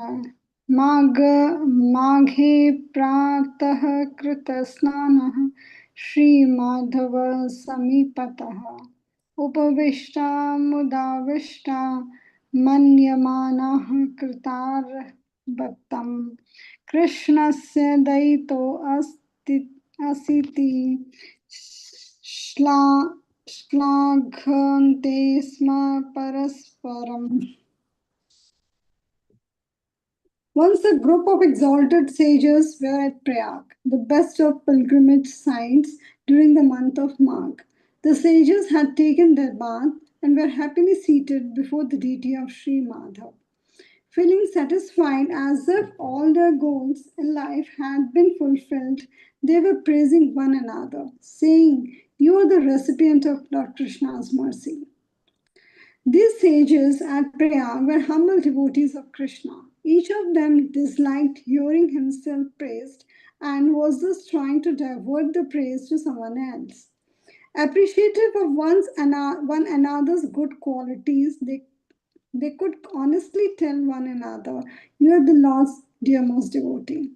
माघे प्रातः कृतस्नानः श्रीमाधव समीपतः उपविष्टा मुदाविष्टा मन्यमानाः कृतार्थभक्तं कृष्णस्य दयितो अस्ति असीति श्लाघन्ते स्म परस्परम्. Once a group of exalted sages were at Prayag, the best of pilgrimage sites during the month of Magh. The sages had taken their bath and were happily seated before the deity of Sri Madhav. Feeling satisfied as if all their goals in life had been fulfilled, they were praising one another, saying, "You are the recipient of Lord Krishna's mercy." These sages at Prayag were humble devotees of Krishna. Each of them disliked hearing himself praised and was just trying to divert the praise to someone else. Appreciative of one another's good qualities, they could honestly tell one another, "You are the Lord's dearmost devotee."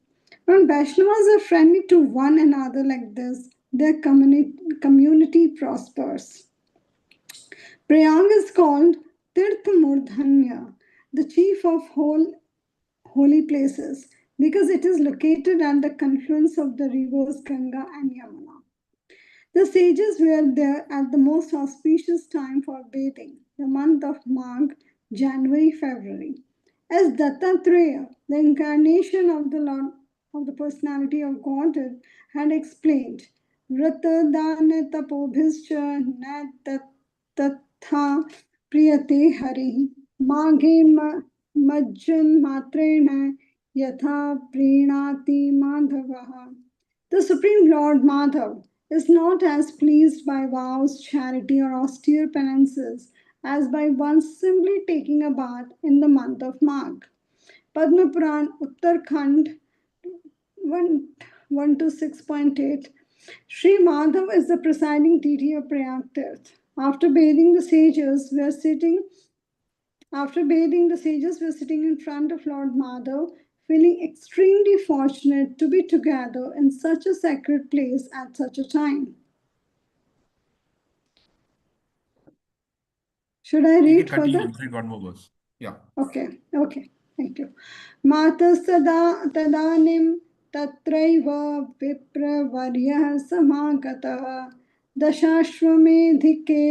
When Vaishnavas are friendly to one another like this, their community prospers. Prayag is called Tirth Murdhanya, the chief of holy places, because it is located at the confluence of the rivers Ganga and Yamuna. The sages were there at the most auspicious time for bathing, the month of Magh, January, February. As Dattatreya, the incarnation of the Lord, of the personality of Godhead, had explained, Vrata dana tapobhischa na tatha priyate hari maghe majjan matrena yatha prinati madhavaha. The Supreme Lord Madhav is not as pleased by vows, charity, or austere penances as by one simply taking a bath in the month of Magh. Padma Puran, Uttarakhand 1 to 6.8. Sri Madhav is the presiding deity of Prayag Tirth. After bathing, the sages were sitting in front of Lord Madhav, feeling extremely fortunate to be together in such a sacred place at such a time. Should I You read can continue. further? Read one more verse. Yeah. Okay. Thank you. Matasta tadanim tatraiva vipravaryah samagataha dashashvamedhike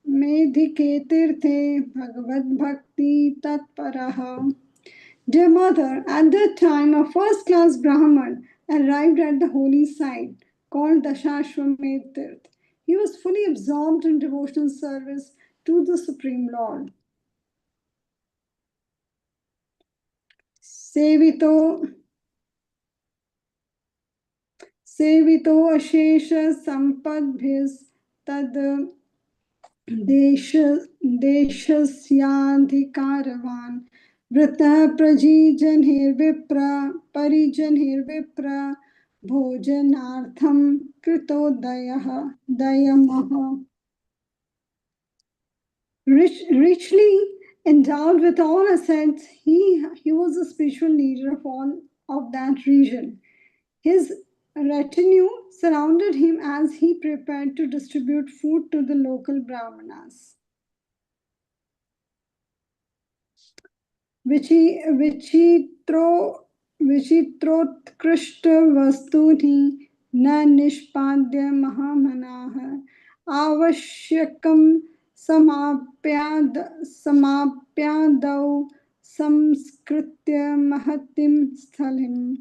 medhike tirthe bhagavad bhakti tatparaha. Dear mother, at that time a first class Brahman arrived at the holy site called Dashashwamedh Tirth. He was fully absorbed in devotional service to the Supreme Lord. Sevito अशेष संपद्भिस् तद देशस्याधिकारवान् वृतः परिजनैर्विप्र भोजनार्थं कृतोदयः दयमः. Richly endowed with all assets, he was the spiritual leader of all of that region. His retinue surrounded him as he prepared to distribute food to the local brahmanas. विचित्रोत्कृष्ट वस्तूनि न निष्पाद्य महामनाः आवश्यकं समाप्यादौ संस्कृत्य महतीं स्थलिम्.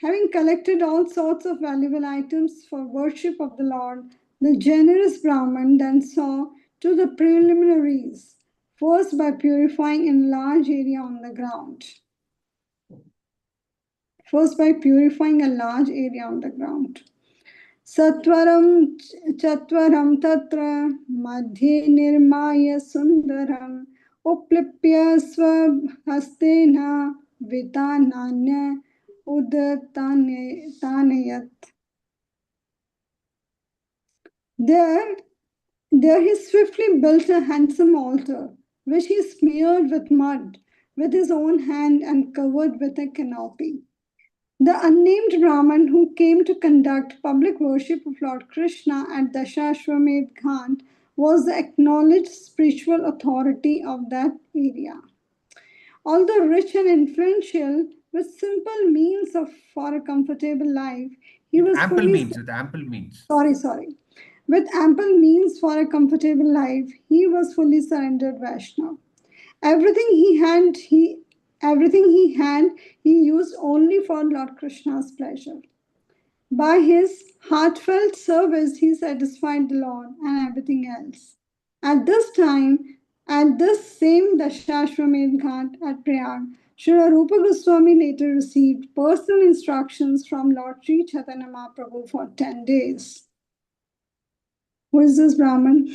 Having collected all sorts of valuable items for worship of the Lord, the generous Brahman then saw to the preliminaries, first by purifying a large area on the ground. Satvaram chatvaram tatra madhye nirmaya sundaram uplipya swabhastena vitananya udatanayat. There he swiftly built a handsome altar, which he smeared with mud with his own hand and covered with a canopy. The unnamed Brahman who came to conduct public worship of Lord Krishna at Dashashwamedh Ghat was the acknowledged spiritual authority of that area. Although rich and influential, with simple means for a comfortable life, he was Ample fully... means. With ample means. Sorry. With ample means for a comfortable life, he was fully surrendered Vaishnav. Everything he had, he used only for Lord Krishna's pleasure. By his heartfelt service, he satisfied the Lord and everything else. At this time, at this same Dashashwamedh Ghat at Prayag, Srila Rupa Goswami later received personal instructions from Lord Sri Chaitanya Mahaprabhu for 10 days. Who is this Brahman?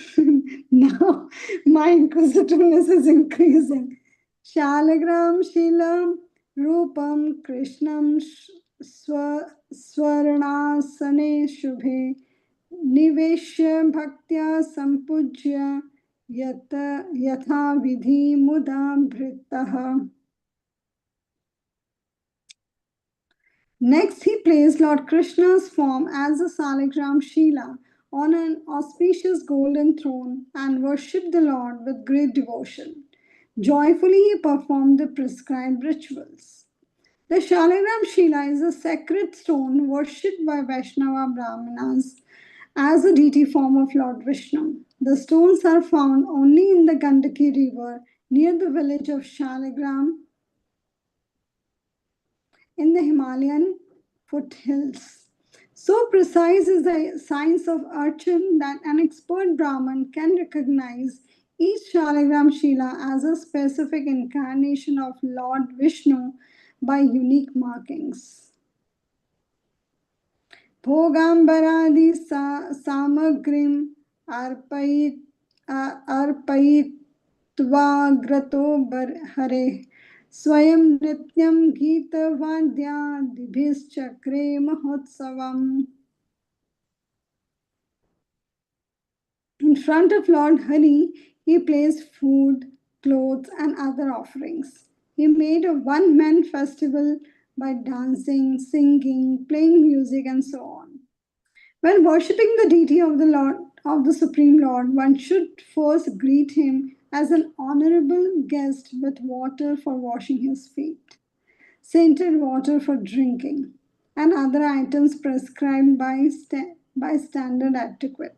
Now my inquisitiveness is increasing. Shalagram Shilam Rupam Krishnam Swarnasane Shubhe Niveshya Bhaktya Sampujya Yatha Vidhi Mudam Bhritaha. Next, he placed Lord Krishna's form as a Saligram Shila on an auspicious golden throne and worshipped the Lord with great devotion. Joyfully, he performed the prescribed rituals. The Shaligram Shila is a sacred stone worshipped by Vaishnava Brahmanas as a deity form of Lord Vishnu. The stones are found only in the Gandaki river near the village of Shaligram in the Himalayan foothills. So precise is the science of archon that an expert Brahmin can recognize each Shaligram Shila as a specific incarnation of Lord Vishnu by unique markings. Bhogambaradi samagrim arpayitva hare स्वयं नृत्यं गीतवाद्यादिभिश्चक्रे mahotsavam. In front of Lord Hari, he placed food, clothes, and other offerings. He made a one-man festival by dancing, singing, playing music, and so on. When worshipping the deity of the Lord, of the Supreme Lord, one should first greet him as an honorable guest with water for washing his feet, scented water for drinking, and other items prescribed by standard etiquette.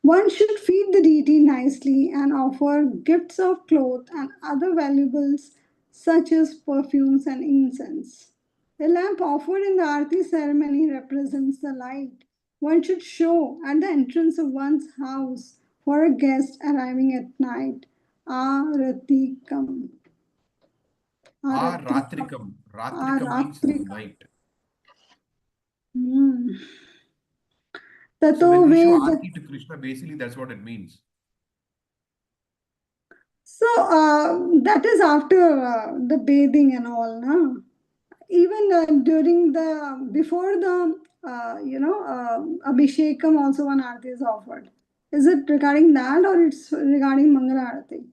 One should feed the deity nicely and offer gifts of cloth and other valuables such as perfumes and incense. The lamp offered in the Aarti ceremony represents the light one should show at the entrance of one's house for a guest arriving at night. Aratikam. Ratrikam. Ratrikam means in the night. So when we show Aarti to Krishna, basically that's what it means. So that is after the bathing and all, no? Even during the before the Abhishekam also one Aarti is offered. Is it regarding that or it's regarding Mangala Aarti?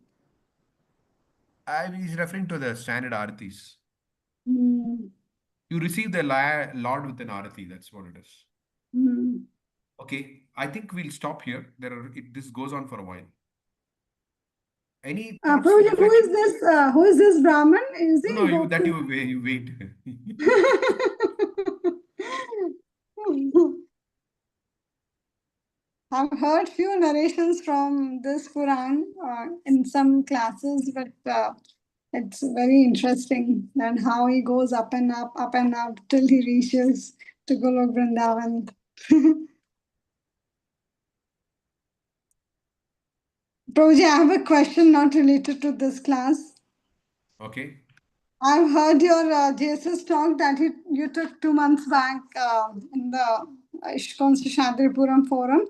He's referring to the standard Aartis. Mm. You receive the Lord with an Aarti. That's what it is. Mm. Okay, I think we'll stop here. This goes on for a while. Any thoughts? Prabhuji, who is this? Who is this Brahman? Is he? No, you wait. I've heard few narrations from this Quran in some classes, but it's very interesting and how he goes up and up till he reaches to Golok Vrindavan. Prabhuji, I have a question not related to this class. Okay. I've heard your JSS talk that you took 2 months back in the ISKCON Seshadripuram forum.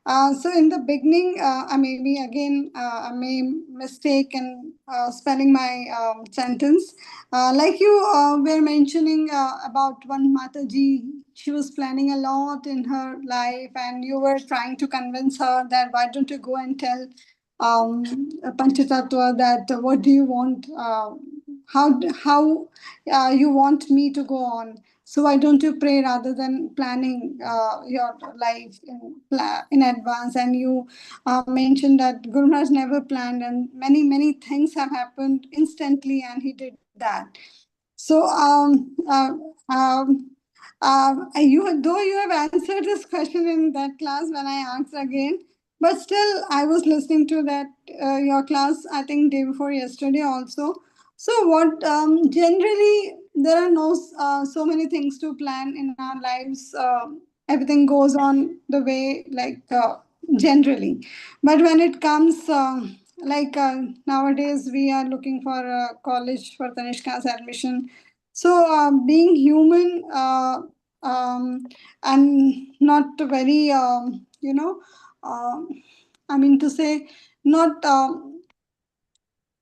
So in the beginning, I may mistake in spelling my sentence. Like you were mentioning about one Mataji, she was planning a lot in her life and you were trying to convince her that why don't you go and tell Panchatattva that what do you want, how you want me to go on. So why don't you pray rather than planning your life in advance? And you mentioned that Guru Maharaj never planned, and many things have happened instantly, and he did that. So Though you have answered this question in that class when I asked again, but still I was listening to that your class. I think day before yesterday also. So what generally there are no so many things to plan in our lives. Everything goes on the way like generally, but when it comes nowadays we are looking for a college for Tanishka's admission. So being human. And not very I mean to say not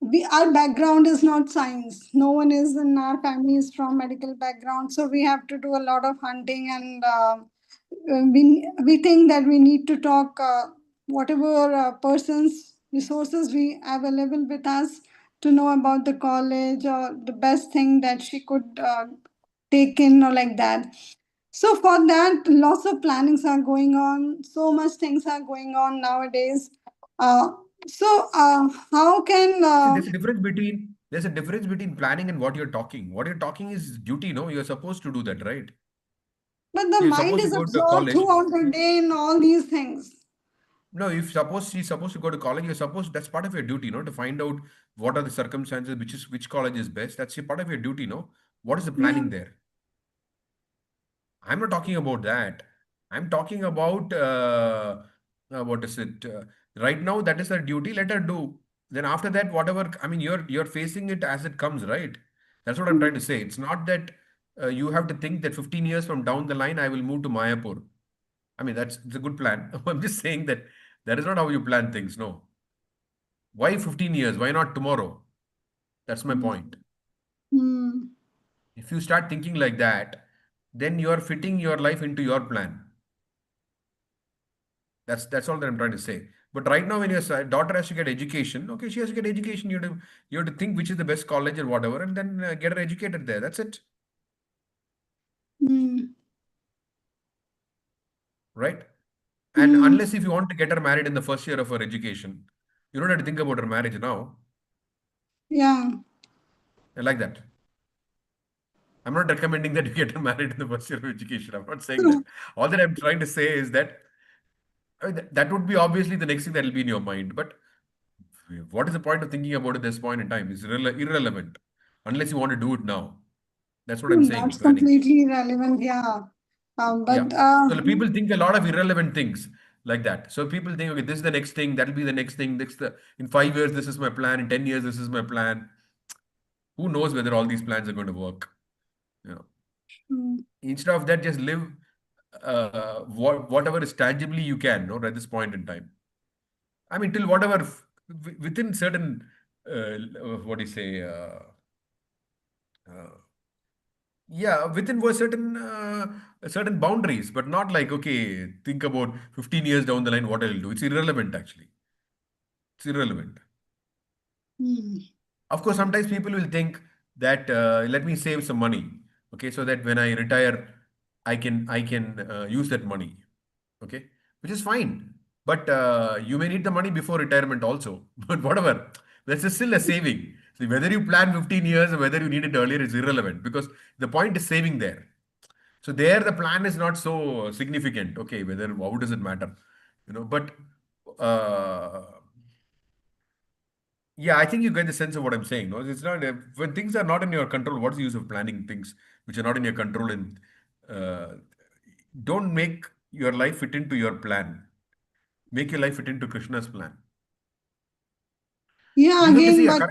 we our background is not science. No one is in our family is from medical background, so we have to do a lot of hunting, and we think that we need to talk whatever persons resources we have available with us to know about the college or the best thing that she could take in or like that. So for that, lots of plannings are going on. So much things are going on nowadays. Uh, how can See, there's a difference between planning and what you're talking. What you're talking is duty, no? You're supposed to do that, right? but the So you're mind supposed to is go to a absorbed college. throughout the day in all these things. No, if suppose she's supposed to go to college, you're supposed that's part of your duty, no? To find out what are the circumstances, which college is best. That's your part of your duty, no? What is the Yeah. planning there? I'm not talking about that. I'm talking about what is it? Right now, that is her duty. Let her do. Then after that, whatever. I mean, you're facing it as it comes, right? That's what I'm trying to say. It's not that you have to think that 15 years from down the line, I will move to Mayapur. I mean, it's a good plan. I'm just saying that that is not how you plan things. No. Why 15 years? Why not tomorrow? That's my point. Hmm. If you start thinking like that, then you are fitting your life into your plan. That's all that I'm trying to say. But right now, when your daughter has to get education, okay, she has to get education. You have to think which is the best college or whatever, and then get her educated there. That's it, Hmm. right? And Hmm. unless if you want to get her married in the first year of her education, you don't have to think about her marriage now. Yeah. I like that. I'm not recommending that you get her married in the first year of education. I'm not saying that. All that I'm trying to say is that that would be obviously the next thing that will be in your mind. But what is the point of thinking about it at this point in time? It's irrelevant unless you want to do it now. That's what I'm saying, That's planning. completely irrelevant. Yeah. Yeah. But So people think a lot of irrelevant things like that. So people think, okay, this is the next thing, that'll be the next thing. In 5 years, this is my plan. In 10 years, this is my plan. Who knows whether all these plans are going to work? You know, hmm. instead of that, just live whatever is tangibly you can, no, at this point in time. I mean, till whatever within certain what do you say? Uh, Yeah, within certain boundaries, but not like, okay, think about 15 years down the line what I'll do. It's irrelevant actually. It's irrelevant. Hmm. Of course, sometimes people will think that let me save some money, okay, so that when I retire, I can use that money, okay, which is fine. But you may need the money before retirement also. But whatever, that's still a saving. So whether you plan 15 years or whether you need it earlier is irrelevant because the point is saving there. So there the plan is not so significant. Okay, whether how does it matter? But uh, yeah, I think you get the sense of what I'm saying. No, it's not when things are not in your control. What's the use of planning things which are not in your control? And uh, don't make your life fit into your plan. Make your life fit into Krishna's plan. Yeah, You have to again, see but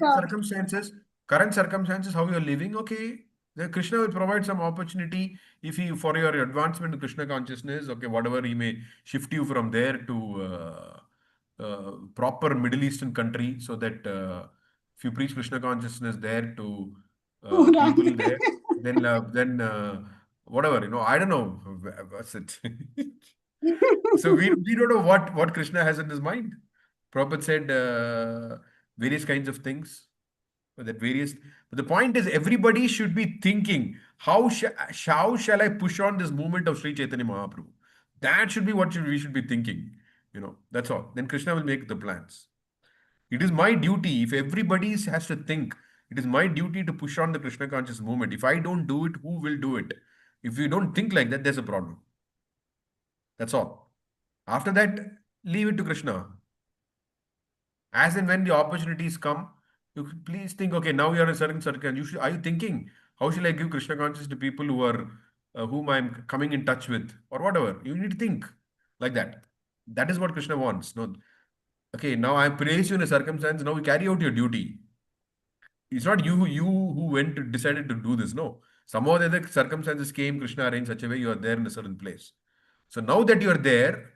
current circumstances, how you're living. Okay, then Krishna will provide some opportunity if he for your advancement in Krishna consciousness. Okay, whatever he may shift you from there to proper Middle Eastern country, so that if you preach Krishna consciousness there to right. people there, then whatever I don't know what's it. So we don't know what Krishna has in his mind. Prabhupada said various kinds of things. That various, but the point is everybody should be thinking how shall I push on this movement of Sri Chaitanya Mahaprabhu? That should be what we should be thinking. That's all. Then Krishna will make the plans. It is my duty. If everybody has to think, it is my duty to push on the Krishna conscious movement. If I don't do it, who will do it? If you don't think like that, there's a problem. That's all. After that, leave it to Krishna. As and when the opportunities come, you could please think, okay, now you are in a certain circle. You should, are you thinking, how shall I give Krishna consciousness to people who are whom I'm coming in touch with, or whatever? You need to think like that. That is what Krishna wants. No, okay, now I praise you in a circumstance. Now you carry out your duty. It's not you who went to decided to do this. No, some of the other circumstances came. Krishna arranged such a way you are there in a certain place. So now that you are there,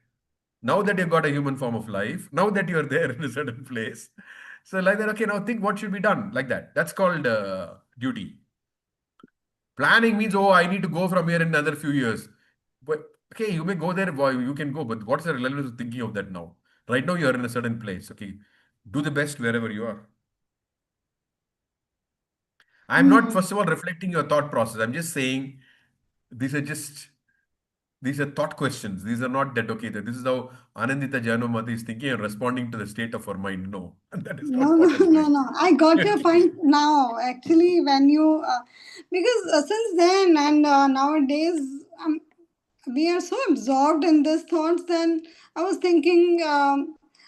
now that you've got a human form of life, now that you're there in a certain place, so like that, okay, now think what should be done, like that. That's called duty. Planning means, oh, I need to go from here in another few years. But okay, you may go there, boy, you can go, but what's the relevance of thinking of that now? Right now, you're in a certain place. Okay, do the best wherever you are. I'm not, Hmm. first of all, reflecting your thought process. I'm just saying these are just these are thought questions. These are not that, okay, that this is how Anandita Janamati is thinking and responding to the state of her mind. No, that is No, not no, what I'm no, doing. no. I got your point now. Actually, when you, because since then and nowadays, we are so absorbed in these thoughts. Then I was thinking,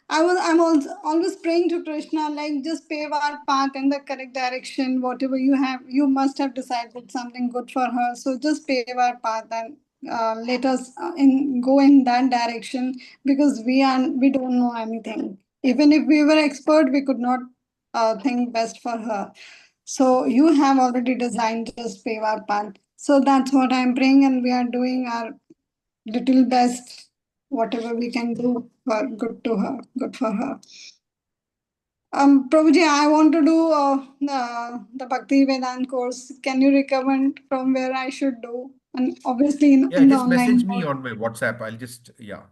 I'm also always praying to Krishna, like just pave our path in the correct direction. Whatever you have, you must have decided something good for her. So just pave our path and let us in go in that direction, because we don't know anything. Even if we were expert, we could not think best for her. So you have already designed just pave our path. So that's what I'm praying, and we are doing our little best, whatever we can do for good to her, good for her. Prabhuji, I want to do the Bhakti Vedant course. Can you recommend from where I should do? And obviously Yeah, in the just online message me mode. on my WhatsApp. I'll just, yeah,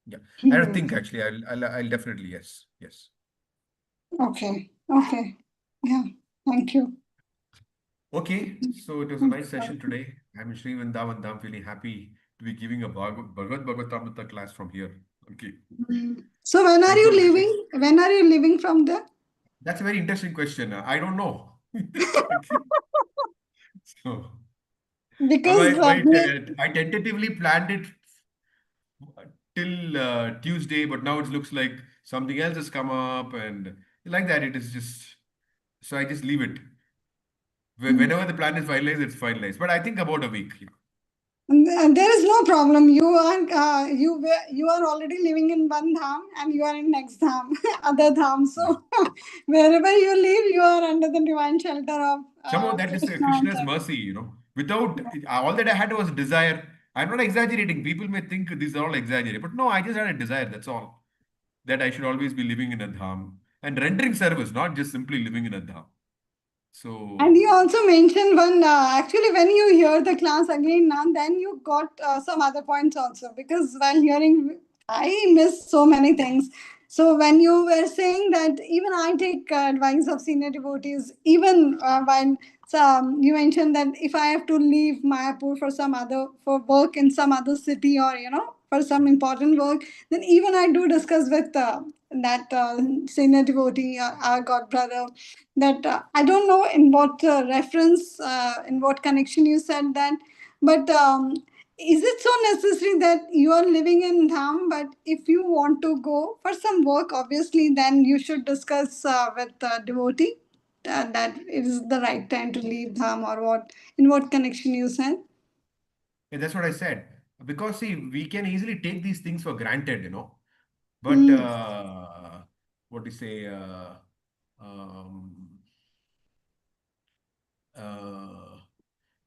yeah. I don't Hmm. think actually. I'll definitely, yes, yes. Okay, okay. Yeah, thank you. Okay, so it was a nice session today. I'm Sri Vrindavan. I'm feeling happy to be giving a Bhagavad Bhagavatamrita class from here. Okay. Hmm. So when are Thank you you, Prakash. leaving? When are you leaving from there? That's a very interesting question. I don't know. Okay. So, Because I tentatively planned it till Tuesday, but now it looks like something else has come up, and like that, it is just. So I just leave it. Whenever the plan is finalized, it's finalized. But I think about a week. Yeah. There is no problem. You are already living in one dham and you are in next dham, other dham. Yeah. So wherever you live, you are under the divine shelter of Somehow that is Krishna and Krishna's Chaitanya. mercy, Without all that I had was desire. I'm not exaggerating. People may think these are all exaggerated, but no, I just had a desire. That's all. That I should always be living in a dham and rendering service, not just simply living in a dham. And So you also mentioned one, actually, when you hear the class again now, then you got some other points also. Because while hearing, I miss so many things. So when you were saying that even I take advice of senior devotees, even when you mentioned that if I have to leave Mayapur for some other, for work in some other city, or, for some important work, then even I do discuss with that senior devotee, our god brother, that I don't know in what reference, in what connection you said that, but is it so necessary that you are living in Dham, but if you want to go for some work, obviously, then you should discuss with devotee that it is the right time to leave Dham, or what, in what connection you said? yeah, that's what I said. Because see, we can easily take these things for granted. But Hmm. what do you say? Um, uh,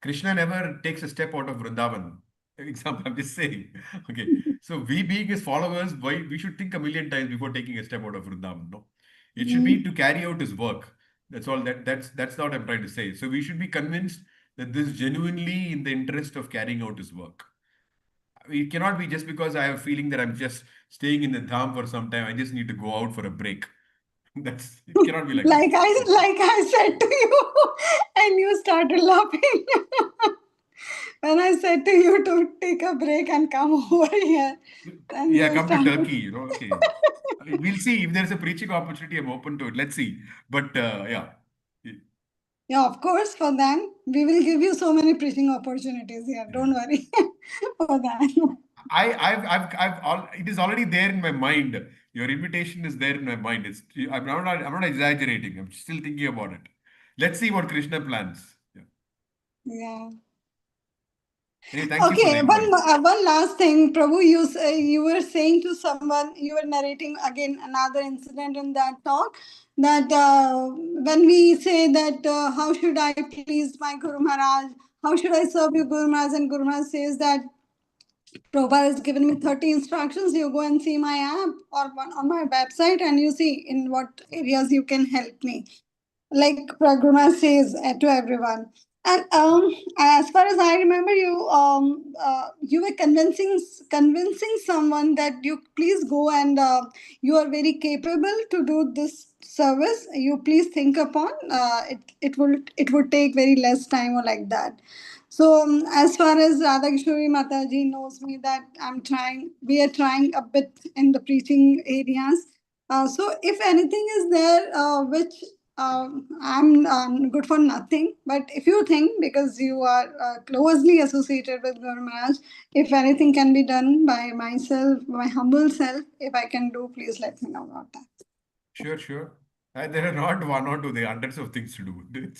Krishna never takes a step out of Vrindavan. Example, I'm just saying. Okay. So we being his followers, why we should think a million times before taking a step out of Vrindavan. No. It should Hmm. be to carry out his work. That's all that's not what I'm trying to say. So we should be convinced that this is genuinely in the interest of carrying out his work. It cannot be just because I have a feeling that I'm just staying in the dham for some time. I just need to go out for a break. It cannot be like that. Like I said to you, and you started laughing when I said to you to take a break and come over here. Then Yeah, you come to started. Turkey. Okay. We'll see if there's a preaching opportunity. I'm open to it. Let's see. But yeah. Yeah, of course, for them. We will give you so many preaching opportunities here. Don't worry for that. It is already there in my mind. Your invitation is there in my mind. I'm not exaggerating. I'm still thinking about it. Let's see what Krishna plans. Yeah. Yeah. Anyway, thank you for the Okay, invite. one last thing, Prabhu. You were saying to someone, you were narrating again another incident in that talk, that when we say that how should I please my Guru Maharaj, how should I serve you, Guru Maharaj, and Guru Maharaj says that Prabhupada has given me 30 instructions. You go and see my app or on my website, and you see in what areas you can help me, like Praguma says to everyone. And as far as I remember, you were convincing someone that you please go and you are very capable to do this service. You please think upon it. It would take very less time or like that. So as far as Radha Kishori Mataji knows me, that we are trying a bit in the preaching areas. So if anything is there which I'm good for nothing. But if you think, because you are closely associated with Guru Maharaj, if anything can be done by myself, my humble self, if I can do, please let me know about that. Sure, sure. There are not one or two, there are hundreds of things to do.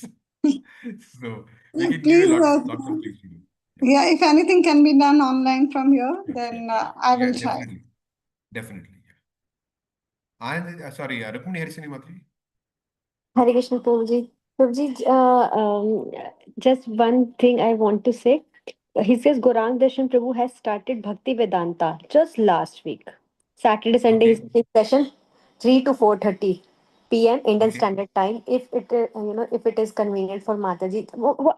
So we can give you Please, lots of things to do. yeah, if anything can be done online from here, Yeah, sure, then sure. I Yeah, will try. definitely. Definitely. Yeah. And sorry, Rukmini Harisani Matri. Hare Krishna, Prabhuji. Prabhuji, just one thing I want to say. He says Gaurang Darshan Prabhu has started Bhakti Vedanta just last week. Saturday, Sunday, his Okay. session, 3 to 4:30 p.m. Indian Okay. Standard Time. If it if it is convenient for Mataji,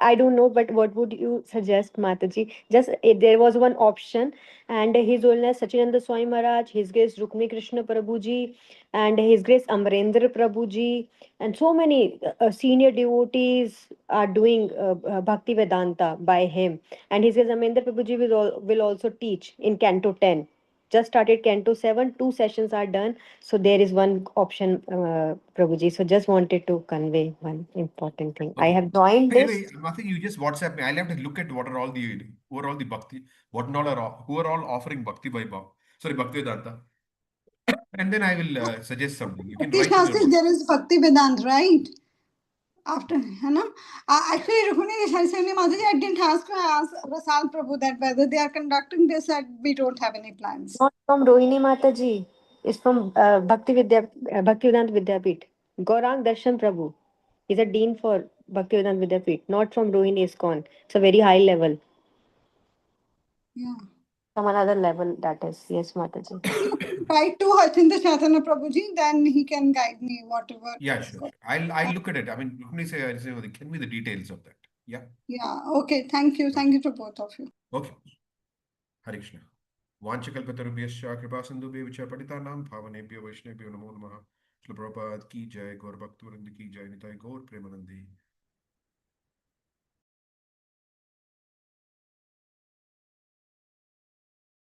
I don't know, but what would you suggest, Mataji? Just there was one option, and His Holiness Sachinanda Swami Maharaj, His Grace Rukmi Krishna Prabhuji, and His Grace Amrendra Prabhuji, and so many senior devotees are doing Bhakti Vedanta by him. And his Amendra Prabhuji will also teach in Canto 10. Just started Canto 7, two sessions are done. So there is one option, Prabhuji. So just wanted to convey one important thing. I Okay. have joined By the this. way, Matri, you just WhatsApp me. I'll have to look at who are all the bhakti, what and all who are all offering bhakti by sorry, Bhakti Vedanta. And then I will suggest something. You can Bhakti write to me on Shastri, WhatsApp. there is Bhakti Vedant, right? After, you know, actually, Rukmini Harisani Mataji, I didn't ask, I asked Rasal Prabhu that whether they are conducting. They said we don't have any plans. Not from Rohini Mataji. It's from Bhakti Vedanta Vidyapit. Gaurang Darshan Prabhu. He's a dean for Bhakti Vedanta Vidyapit. Not from Rohini ISKCON. It's a very high level. Yeah. From another level, that is. Yes, Mataji. Write to Acintya Caitanya Prabhuji, then he can guide me whatever. Yeah, sure, sure. I'll look at it. I mean, Rukmini say, can me the details of that. Yeah. Yeah, okay. Thank you. Okay. Thank you to both of you. Okay. Hare Krishna. वाञ्छकल्पतरुभ्यश्च कृपासिन्धुभ्यः च पतितानां पावनेभ्यो वैष्णवेभ्यो नमो नमः। श्रील प्रभुपाद की जय, गौर भक्तवृंद की जय, निताई गौर प्रेमानंदी।